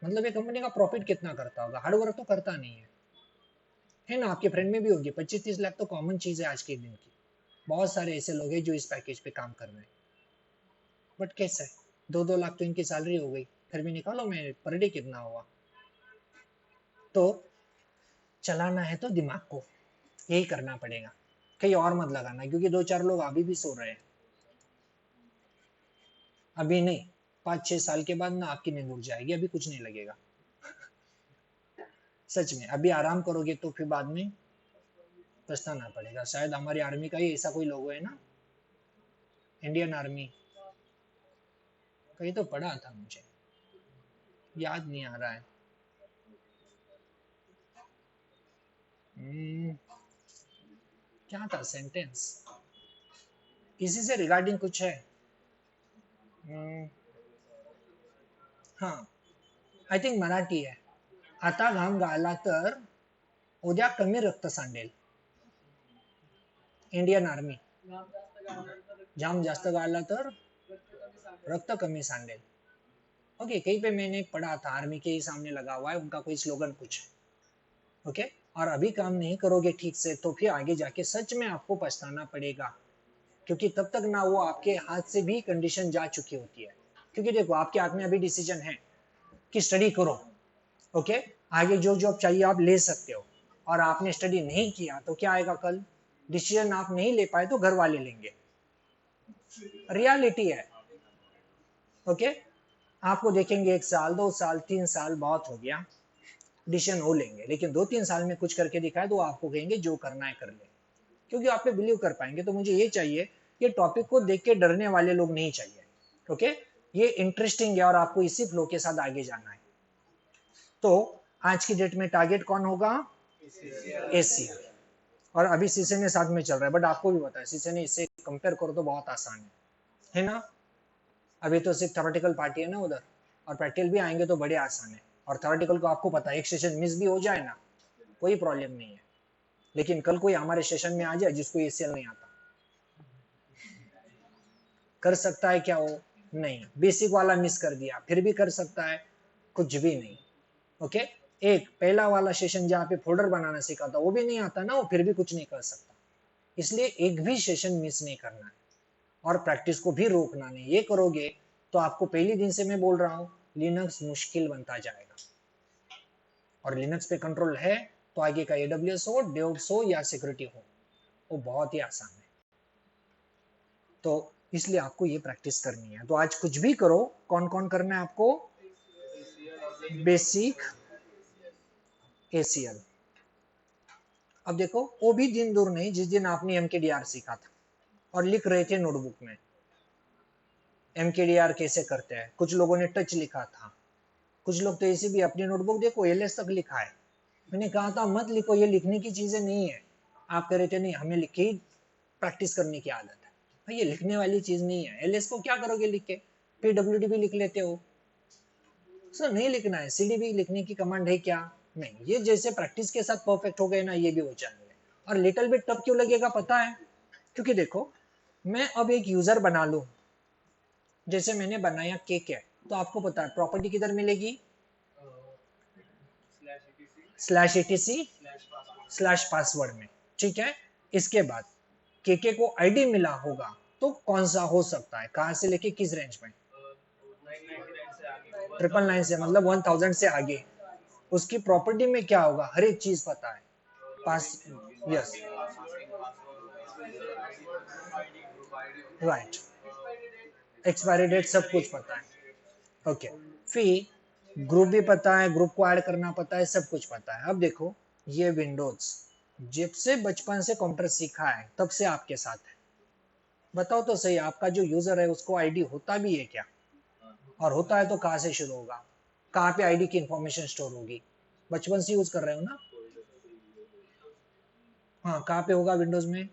मतलब ये कंपनी का प्रॉफिट कितना करता होगा? हार्ड वर्क तो करता नहीं है ना? आपके फ्रेंड में भी होगी, 25-30 लाख तो कॉमन चीज है आज के दिन की। बहुत सारे ऐसे लोग हैं जो इस पैकेज पे काम कर रहे हैं। बट कैसे 2-2 लाख तो इनकी सैलरी हो गई, फिर भी निकालो मैं पर डे कितना हुआ। तो चलाना है तो दिमाग को यही करना पड़ेगा, कहीं और मत लगाना, क्योंकि 2-4 लोग अभी भी सो रहे हैं। अभी नहीं, 5-6 साल के बाद ना आपकी नींद उड़ जाएगी, अभी कुछ नहीं लगेगा। सच में अभी आराम करोगे तो फिर बाद में पछताना पड़ेगा। शायद हमारी आर्मी का ही ऐसा कोई लोगो है ना, इंडियन आर्मी कहीं तो पढ़ा था, मुझे याद नहीं आ रहा है। क्या था सेंटेंस, इसी से रिगार्डिंग कुछ है। हाँ, आय थिंक मराठी आहे. आता घाम गाळला तर उद्या कमी रक्त सांडेल. Indian army. जाम जास्त गाळला तर रक्त कमी सांडेल. ओके, कहीं पे मैंने पढ़ा था, आर्मी के ही सामने लगा हुआ है उनका कोई स्लोगन कुछ, ओके। और अभी काम नहीं करोगे ठीक से तो फिर आगे जाके सच में आपको पछताना पड़ेगा, क्योंकि तब तक ना वो आपके हाथ से भी कंडीशन जा चुकी होती है। क्योंकि देखो आपके हाथ में अभी डिसीजन है कि स्टडी करो, ओके, आगे जो जॉब चाहिए आप ले सकते हो, और आपने स्टडी नहीं किया तो क्या आएगा कल, डिसीजन आप नहीं ले पाए तो घर वाले लेंगे, रियलिटी है, ओके। आपको देखेंगे 1 साल 2 साल 3 साल बहुत हो गया, डिसीजन वो लेंगे, लेकिन 2-3 साल में कुछ करके दिखाए तो आपको कहेंगे जो करना है कर ले, क्योंकि आप पे बिलीव कर पाएंगे। तो मुझे ये चाहिए, ये टॉपिक को देख के डरने वाले लोग नहीं चाहिए, ओके। ये इंटरेस्टिंग है और आपको इसी फ्लो के साथ आगे जाना है। तो आज की डेट में टारगेट कौन होगा, एसीएल, और अभी सीसीएनए साथ में चल रहा है, बट आपको भी पता है सीसीएनए इससे कंपेयर करो तो बहुत आसान है ना। अभी तो सिर्फ थ्योरेटिकल पार्टी है ना उधर, और प्रैक्टिकल भी आएंगे तो बड़े आसान है। और थ्योरेटिकल को आपको पता है एक सेशन मिस भी हो जाए ना कोई प्रॉब्लम नहीं है, लेकिन कल कोई हमारे सेशन में आ जाए जिसको एसीएल नहीं आता, कर सकता है क्या वो, नहीं। बेसिक वाला मिस कर दिया फिर भी कर सकता है, कुछ भी नहीं, ओके। एक पहला वाला सेशन जहाँ पे फोल्डर बनाना सीखा था वो भी नहीं आता ना, वो फिर भी कुछ नहीं कर सकता। इसलिए एक भी सेशन मिस नहीं करना है, और प्रैक्टिस को भी रोकना नहीं। ये करोगे तो आपको पहले दिन से मैं बोल रहा हूँ लिनक्स मुश्किल बनता जाएगा, और लिनक्स पे कंट्रोल है तो आगे का एडब्ल्यूएस हो, डेवऑप्स हो या सिक्योरिटी हो, वो बहुत ही आसान है। तो इसलिए आपको ये प्रैक्टिस करनी है। तो आज कुछ भी करो, कौन कौन करना है आपको, बेसिक, एसीएल। अब देखो वो भी दिन दूर नहीं जिस दिन आपने एमकेडीआर सीखा था और लिख रहे थे नोटबुक में एमकेडीआर कैसे करते हैं, कुछ लोगों ने टच लिखा था, कुछ लोग तो ऐसे भी अपनी नोटबुक देखो एलएस तक लिखा है। मैंने कहा था मत लिखो, ये लिखने की चीजें नहीं है। आप कह रहे थे नहीं हमें लिख के ही प्रैक्टिस करने की आदत है। भाई ये लिखने वाली चीज नहीं है, एलएस को क्या करोगे लिख के, फिर डब्ल्यूडी भी लिख लेते हो, सर नहीं लिखना है। सीडी भी लिखने की कमांड है क्या, नहीं। ये जैसे प्रैक्टिस के साथ परफेक्ट हो गए ना, ये भी हो जाएंगे। और लिटिल बिट टफ क्यों लगेगा पता है, क्योंकि देखो मैं अब एक यूजर बना लूं, जैसे मैंने बनाया केक है, तो आपको पता है प्रॉपर्टी किधर मिलेगी, /etc/पासवर्ड में, ठीक है। इसके बाद केके को आईडी मिला होगा तो कौन सा हो सकता है, कहां से लेके किस रेंज में, 999 से मतलब 1000 से आगे। उसकी प्रॉपर्टी में क्या होगा, हर एक चीज पता है, पास, यस, राइट, एक्सपायरी डेट सब कुछ पता है, ओके। फिर ग्रुप भी पता है, ग्रुप को ऐड करना पता है, सब कुछ पता है। अब देखो ये विंडोज जब से बचपन से कंप्यूटर सीखा है तब से आपके साथ है। बताओ तो सही, आपका जो यूजर है उसको आईडी होता भी है क्या, और होता है तो कहाँ से शुरू होगा, कहाँ पे आईडी की इंफॉर्मेशन स्टोर होगी, बचपन से यूज कर रहे हो ना। हाँ कहाँ पे होगा विंडोज में,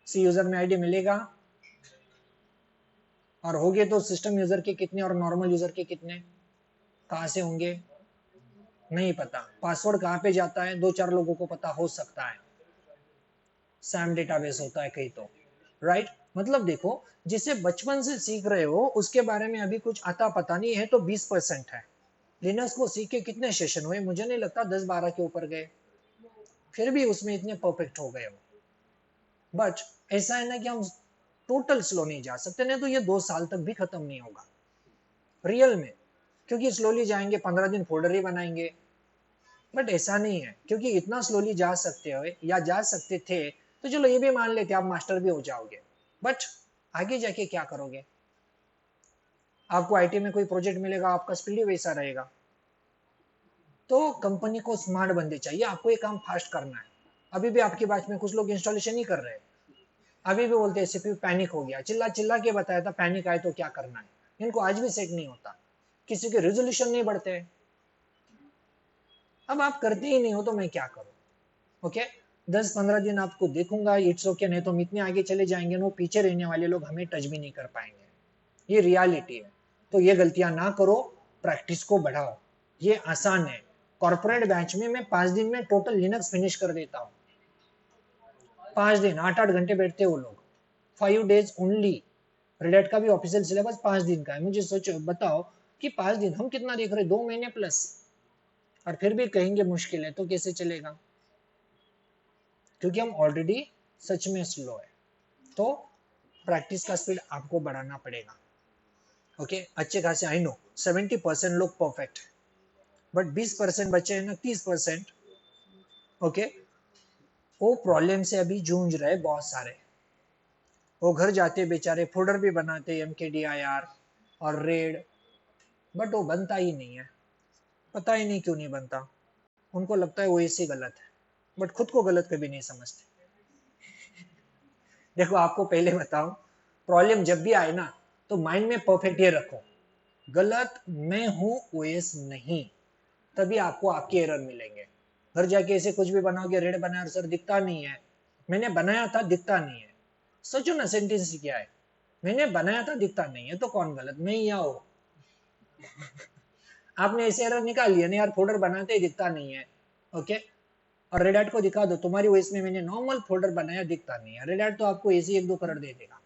सी यूजर में आईडी मिलेगा, और होंगे तो सिस्टम यूजर के कितने और नॉर्मल यूजर के कितने, कहाँ से होंगे नहीं पता। पासवर्ड कहाँ पे जाता है, 2-4 लोगों को पता हो सकता है, सैम डेटाबेस होता है कहीं तो, राइट। मतलब देखो जिसे बचपन से सीख रहे हो उसके बारे में अभी कुछ आता पता नहीं है तो 20% है। लिनक्स को सीख के कितने सेशन हुए, मुझे नहीं लगता 10-12 के ऊपर गए, फिर भी उसमें इतने परफेक्ट हो गए हो। बट ऐसा है ना कि हम टोटल स्लो नहीं जा सकते, नहीं तो ये 2 साल तक भी खत्म नहीं होगा रियल में, क्योंकि स्लोली जाएंगे, 15 दिन फोल्डर ही बनाएंगे। बट ऐसा नहीं है, क्योंकि इतना स्लोली जा सकते हो या जा सकते थे तो चलो ये भी मान लेते आप मास्टर भी हो जाओगे, बट आगे जाके क्या करोगे, आपको आईटी में कोई प्रोजेक्ट मिलेगा, आपका स्पीड ही वैसा रहेगा। तो कंपनी को स्मार्ट बंदे चाहिए, आपको ये काम फास्ट करना है। अभी भी आपकी बैच में कुछ लोग इंस्टॉलेशन ही कर रहे हैं, अभी भी बोलते हैं सीपीयू पैनिक हो गया, चिल्ला चिल्ला के बताया था पैनिक आए तो क्या करना है। इनको आज भी सेट नहीं होता, किसी के रेजोल्यूशन नहीं बढ़ते हैं। अब आप करते ही नहीं हो तो मैं क्या करूं। ओके 10-15 दिन आपको देखूंगा, इट्स ओके, नहीं तो हम इतने आगे चले जाएंगे ना, पीछे रहने वाले लोग हमें टच भी नहीं कर पाएंगे। ये रियलिटी है। तो ये गलतियां ना करो, प्रैक्टिस को बढ़ाओ। ये आसान है। कॉर्पोरेट बैच में मैं 5 दिन में टोटल लिनक्स फिनिश कर देता हूँ। 5 दिन 8-8 घंटे बैठते हो लोग, 5 days ओनली। रेड का भी ऑफिशियल सिलेबस 5 दिन का है। मुझे सोचो बताओ कि 5 दिन हम कितना देख रहे हैं, 2 महीने प्लस, और फिर भी कहेंगे मुश्किल है, तो कैसे चलेगा। क्योंकि हम ऑलरेडी सच में स्लो है। तो प्रैक्टिस का स्पीड आपको बढ़ाना पड़ेगा। ओके अच्छे खासे, आई नो 70% लोग परफेक्ट, बट 20% बचे हैं ना, 30%। ओके वो प्रॉब्लम से अभी जूझ रहे बहुत सारे। वो घर जाते बेचारे फोल्डर भी बनाते MKDIR और रेड, बट वो बनता ही नहीं है। पता ही नहीं क्यों नहीं बनता। उनको लगता है वो ऐसे गलत है, बट खुद को गलत कभी नहीं समझते। देखो आपको पहले बताऊं, प्रॉब्लम जब भी आए ना तो माइंड में परफेक्ट ये रखो, गलत मैं हूं ओएस नहीं, तभी आपको आपके एरर मिलेंगे। घर जाके ऐसे कुछ भी बनाओगे, रेड बनाया और सर दिखता नहीं है, मैंने बनाया था दिखता नहीं है। सोचो ना सेंटेंस क्या है, मैंने बनाया था दिखता नहीं है, तो कौन गलत, मैं या वो। आपने ऐसे एरर निकाल लिया ना यार, फोल्डर बनाते ही दिखता नहीं है। ओके और रेड हैट को दिखा दो तुम्हारी वॉइस में मैंने नॉर्मल फोल्डर बनाया दिखता नहीं है, रेड हैट तो आपको ऐसे 1-2 कलर दे देगा,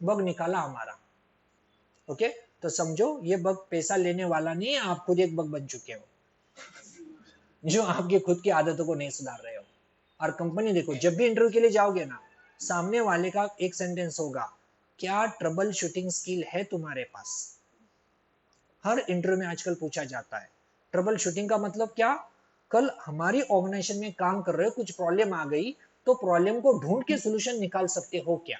बग निकाला हमारा। ओके तो समझो ये बग पैसा लेने वाला नहीं है, आप खुद एक बग बन चुके हो जो आपकी खुद की आदतों को नहीं सुधार रहे हो। और कंपनी देखो, जब भी इंटरव्यू के लिए जाओगे ना, सामने वाले का एक सेंटेंस होगा, क्या ट्रबल शूटिंग स्किल है तुम्हारे पास। हर इंटरव्यू में आजकल पूछा जाता है। ट्रबल शूटिंग का मतलब क्या, कल हमारी ऑर्गेनाइजेशन में काम कर रहे हो, कुछ प्रॉब्लम आ गई तो प्रॉब्लम को ढूंढ के सोल्यूशन निकाल सकते हो क्या।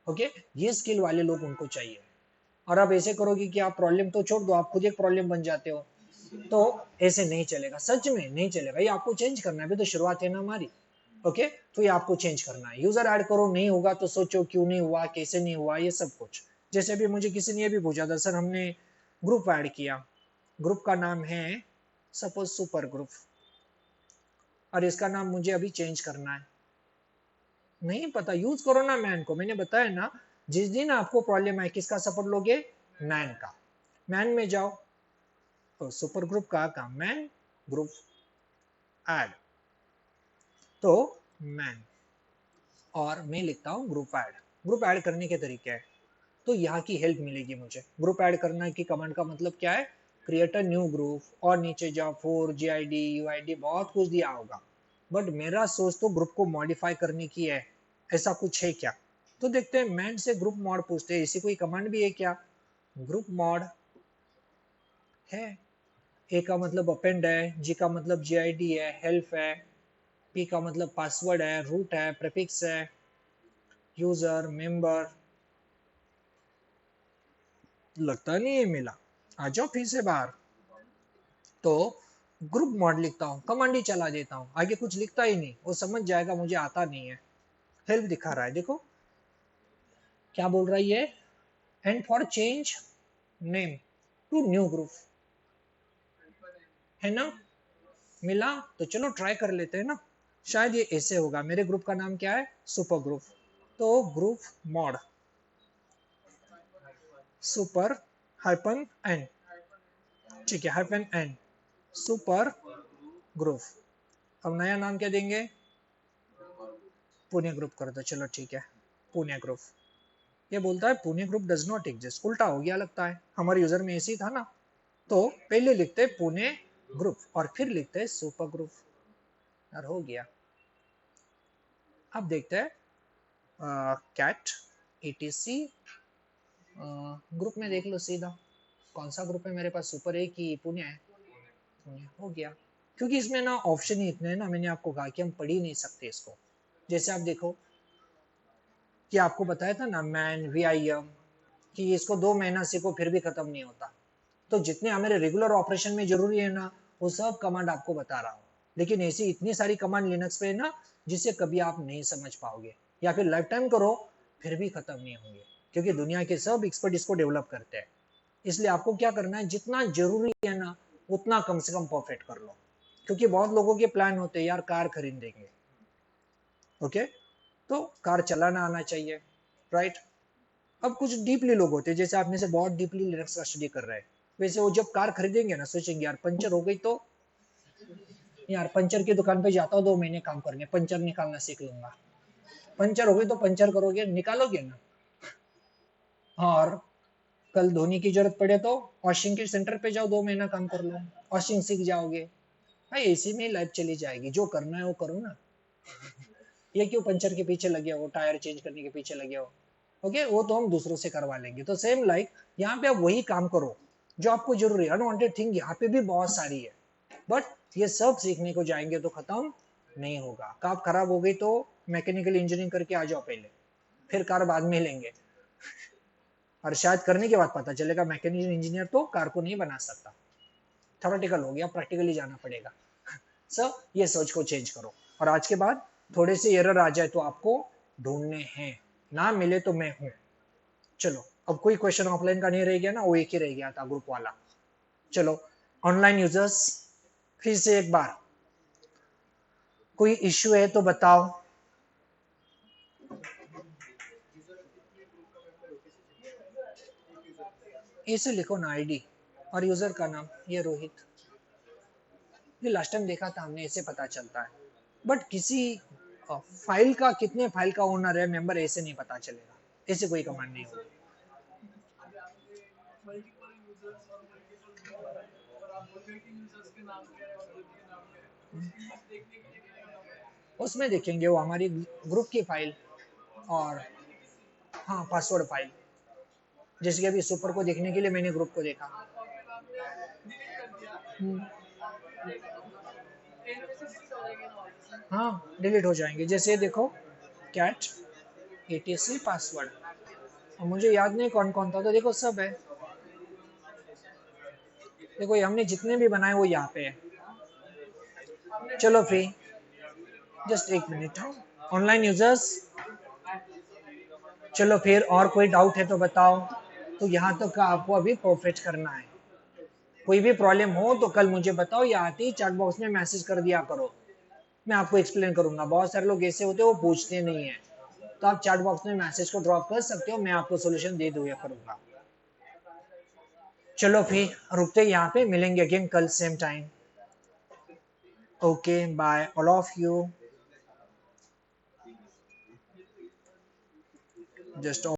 ओके ये स्किल वाले लोग उनको चाहिए। और आप ऐसे करोगे कि आप प्रॉब्लम तो छोड़ दो, आप खुद एक प्रॉब्लम बन जाते हो, तो ऐसे नहीं चलेगा, सच में नहीं चलेगा। ये आपको चेंज करना है, अभी तो शुरुआत है ना हमारी। ओके तो ये आपको चेंज करना है। यूजर ऐड करो, नहीं होगा तो सोचो क्यों नहीं हुआ, कैसे नहीं हुआ, ये सब कुछ। जैसे अभी मुझे किसी ने ये भी पूछा था, सर हमने ग्रुप ऐड किया, ग्रुप का नाम है सपोज सुपर ग्रुप, और इसका नाम मुझे अभी चेंज करना है, नहीं पता, यूज करो ना मैन को। मैंने बताया ना, जिस दिन आपको प्रॉब्लम आए किसका सपोर्ट लोगे, मैन का। मैन में जाओ, तो सुपर ग्रुप का काम मैन, ग्रुप ऐड, तो मैन, और मैं लिखता हूँ ग्रुप ऐड। ग्रुप ऐड करने के तरीके है, तो यहाँ की हेल्प मिलेगी मुझे। ग्रुप ऐड करना की कमांड का मतलब क्या है, क्रिएट अ न्यू ग्रुप, और नीचे जाओ 4 GID UID बहुत कुछ दिया होगा, बट मेरा सोच तो ग्रुप को मॉडिफाई करने की है। ऐसा कुछ है क्या, तो देखते हैं। मैन से ग्रुप मॉड पूछते हैं, इसी कोई कमांड भी है क्या, ग्रुप मॉड है। ए का मतलब अपेंड है, जी का मतलब GID है, हेल्प है, पी का मतलब पासवर्ड है, रूट है, प्रीफिक्स है, यूजर मेंबर, लगता नहीं है मिला, आ जाओ फिर से बाहर। तो ग्रुप मॉड लिखता हूँ, कमांड ही चला देता हूँ, आगे कुछ लिखता ही नहीं, वो समझ जाएगा मुझे आता नहीं है। हेल्प दिखा रहा है, देखो क्या बोल रहा है ये, and for change name to new group, है ना, मिला। तो चलो ट्राई कर लेते हैं ना, शायद ये ऐसे होगा। मेरे ग्रुप का नाम क्या है, सुपर ग्रुप, तो group mod super hyphen N, ठीक है, हाइपन एन सुपर ग्रुप। अब नया नाम क्या देंगे, पुणे ग्रुप कर दो, चलो ठीक है, पुणे ग्रुप। ये बोलता है Pune group does not exist, उल्टा हो गया लगता है, हमारे यूजर में ऐसे ही था ना। तो पहले लिखते हैं पुणे ग्रुप और फिर लिखते हैं सुपर ग्रुप, यार हो गया। अब देखते हैं कैट ETC ग्रुप में देख लो सीधा, कौन सा ग्रुप है मेरे पास, सुपर है कि पुणे है, पुणे हो गया। क्योंकि इसमें ना ऑप्शन ही इतने हैं ना, मैंने आपको कहा कि हम पढ़ ही नहीं सकते इसको। जैसे आप देखो कि आपको बताया था ना मैन VIM, कि इसको 2 महीना सीखो फिर भी खत्म नहीं होता। तो जितने हमारे रेगुलर ऑपरेशन में जरूरी है ना, वो सब कमांड आपको बता रहा हूँ, लेकिन ऐसी इतनी सारी कमांड लिनक्स पे है ना जिसे कभी आप नहीं समझ पाओगे। या फिर लाइफ टाइम करो फिर भी खत्म नहीं होंगे, क्योंकि दुनिया के सब एक्सपर्ट इसको डेवलप करते हैं। इसलिए आपको क्या करना है, जितना जरूरी है ना उतना कम से कम परफेक्ट कर लो, क्योंकि बहुत लोगों के प्लान होते हैं यार कार खरीदेंगे, ओके, तो कार चलाना आना चाहिए, राइट। अब कुछ डीपली लोग होते हैं, जैसे आप में से बहुत डीपली लिनक्स का स्टडी कर रहे हैं, वैसे वो जब कार खरीदेंगे ना सोचेंगे यार पंचर हो गई तो यार पंचर की दुकान पे जाता हूँ 2 महीने काम करने, पंचर निकालना सीख लूंगा। पंचर हो गई तो पंचर करोगे, निकालोगे ना। और कल धोनी की जरूरत पड़े तो वॉशिंग के सेंटर पे जाओ, 2 महीना काम कर लो, वॉशिंग सीख जाओगे। भाई इसी में लाइफ चली जाएगी, जो करना है वो करो ना। ये क्यों पंचर के पीछे लगे हो, टायर चेंज करने के पीछे लगे हो, ओके, वो तो हम दूसरों से करवा लेंगे। तो सेम लाइक यहाँ पे आप वही काम करो जो आपको जरूरी है। अनवांटेड थिंग यहाँ पे भी बहुत सारी है, बट ये सब सीखने को जाएंगे तो खत्म नहीं होगा। कार खराब हो गई तो मैकेनिकल इंजीनियरिंग करके आ जाओ पहले, फिर कार बाद में लेंगे। और शायद करने के बाद पता चलेगा मैकेनिकल इंजीनियर तो कार को नहीं बना सकता। थ्योरेटिकल हो गया, प्रैक्टिकली जाना पड़ेगा। सर ये सोच को चेंज करो, और आज के बाद थोड़े से एरर आ जाए तो आपको ढूंढने हैं, ना मिले तो मैं हूं। चलो अब कोई क्वेश्चन ऑफलाइन का नहीं रह गया ना, वो एक ही रह गया था ग्रुप वाला। चलो ऑनलाइन यूजर्स फिर से एक बार, कोई इश्यू है तो बताओ। ऐसे लिखो ना आईडी और यूजर का नाम, ये रोहित, ये लास्ट टाइम देखा था हमने, ऐसे पता चलता है। बट किसी फाइल का, कितने फाइल का ओनर है मेंबर, ऐसे नहीं पता चलेगा, ऐसे कोई कमांड नहीं होगी। मल्टीपल यूजर्स और मल्टीपल ग्रुप, और आप बोल रहे हैं कि यूजर्स के नाम क्या है और ग्रुप के नाम क्या है, उसको देखने के लिए क्या करना पड़ेगा? उसमें देखेंगे वो हमारी ग्रुप की फाइल, और हाँ पासवर्ड फाइल, जैसे कि अभी सुपर को देखने के लिए मैंने ग्रुप को देखा। और फिर आपने डिलीट कर दिया, हम्म, और फिर देखा तो ट्रेन में से डिलीट हो जाएंगे ना वापस। हाँ डिलीट हो जाएंगे। जैसे देखो कैट एटीसी पासवर्ड, और मुझे याद नहीं कौन कौन था, तो देखो सब है। देखो ये हमने जितने भी बनाए वो यहाँ पे है। चलो फ्री, जस्ट एक मिनट, ऑनलाइन यूजर्स। चलो फिर और कोई डाउट है तो बताओ। तो यहाँ तक का आपको अभी परफेक्ट करना है। कोई भी प्रॉब्लम हो तो कल मुझे बताओ, या आते ही चैट बॉक्स में मैसेज कर दिया करो, मैं आपको एक्सप्लेन करूंगा। बहुत सारे लोग ऐसे होते हैं वो पूछते नहीं है, तो आप चैट बॉक्स में मैसेज को ड्रॉप कर सकते हो, मैं आपको सोल्यूशन दे दूंगा करूंगा। चलो फिर रुकते यहाँ पे, मिलेंगे अगेन कल same time. Okay bye all of you. Just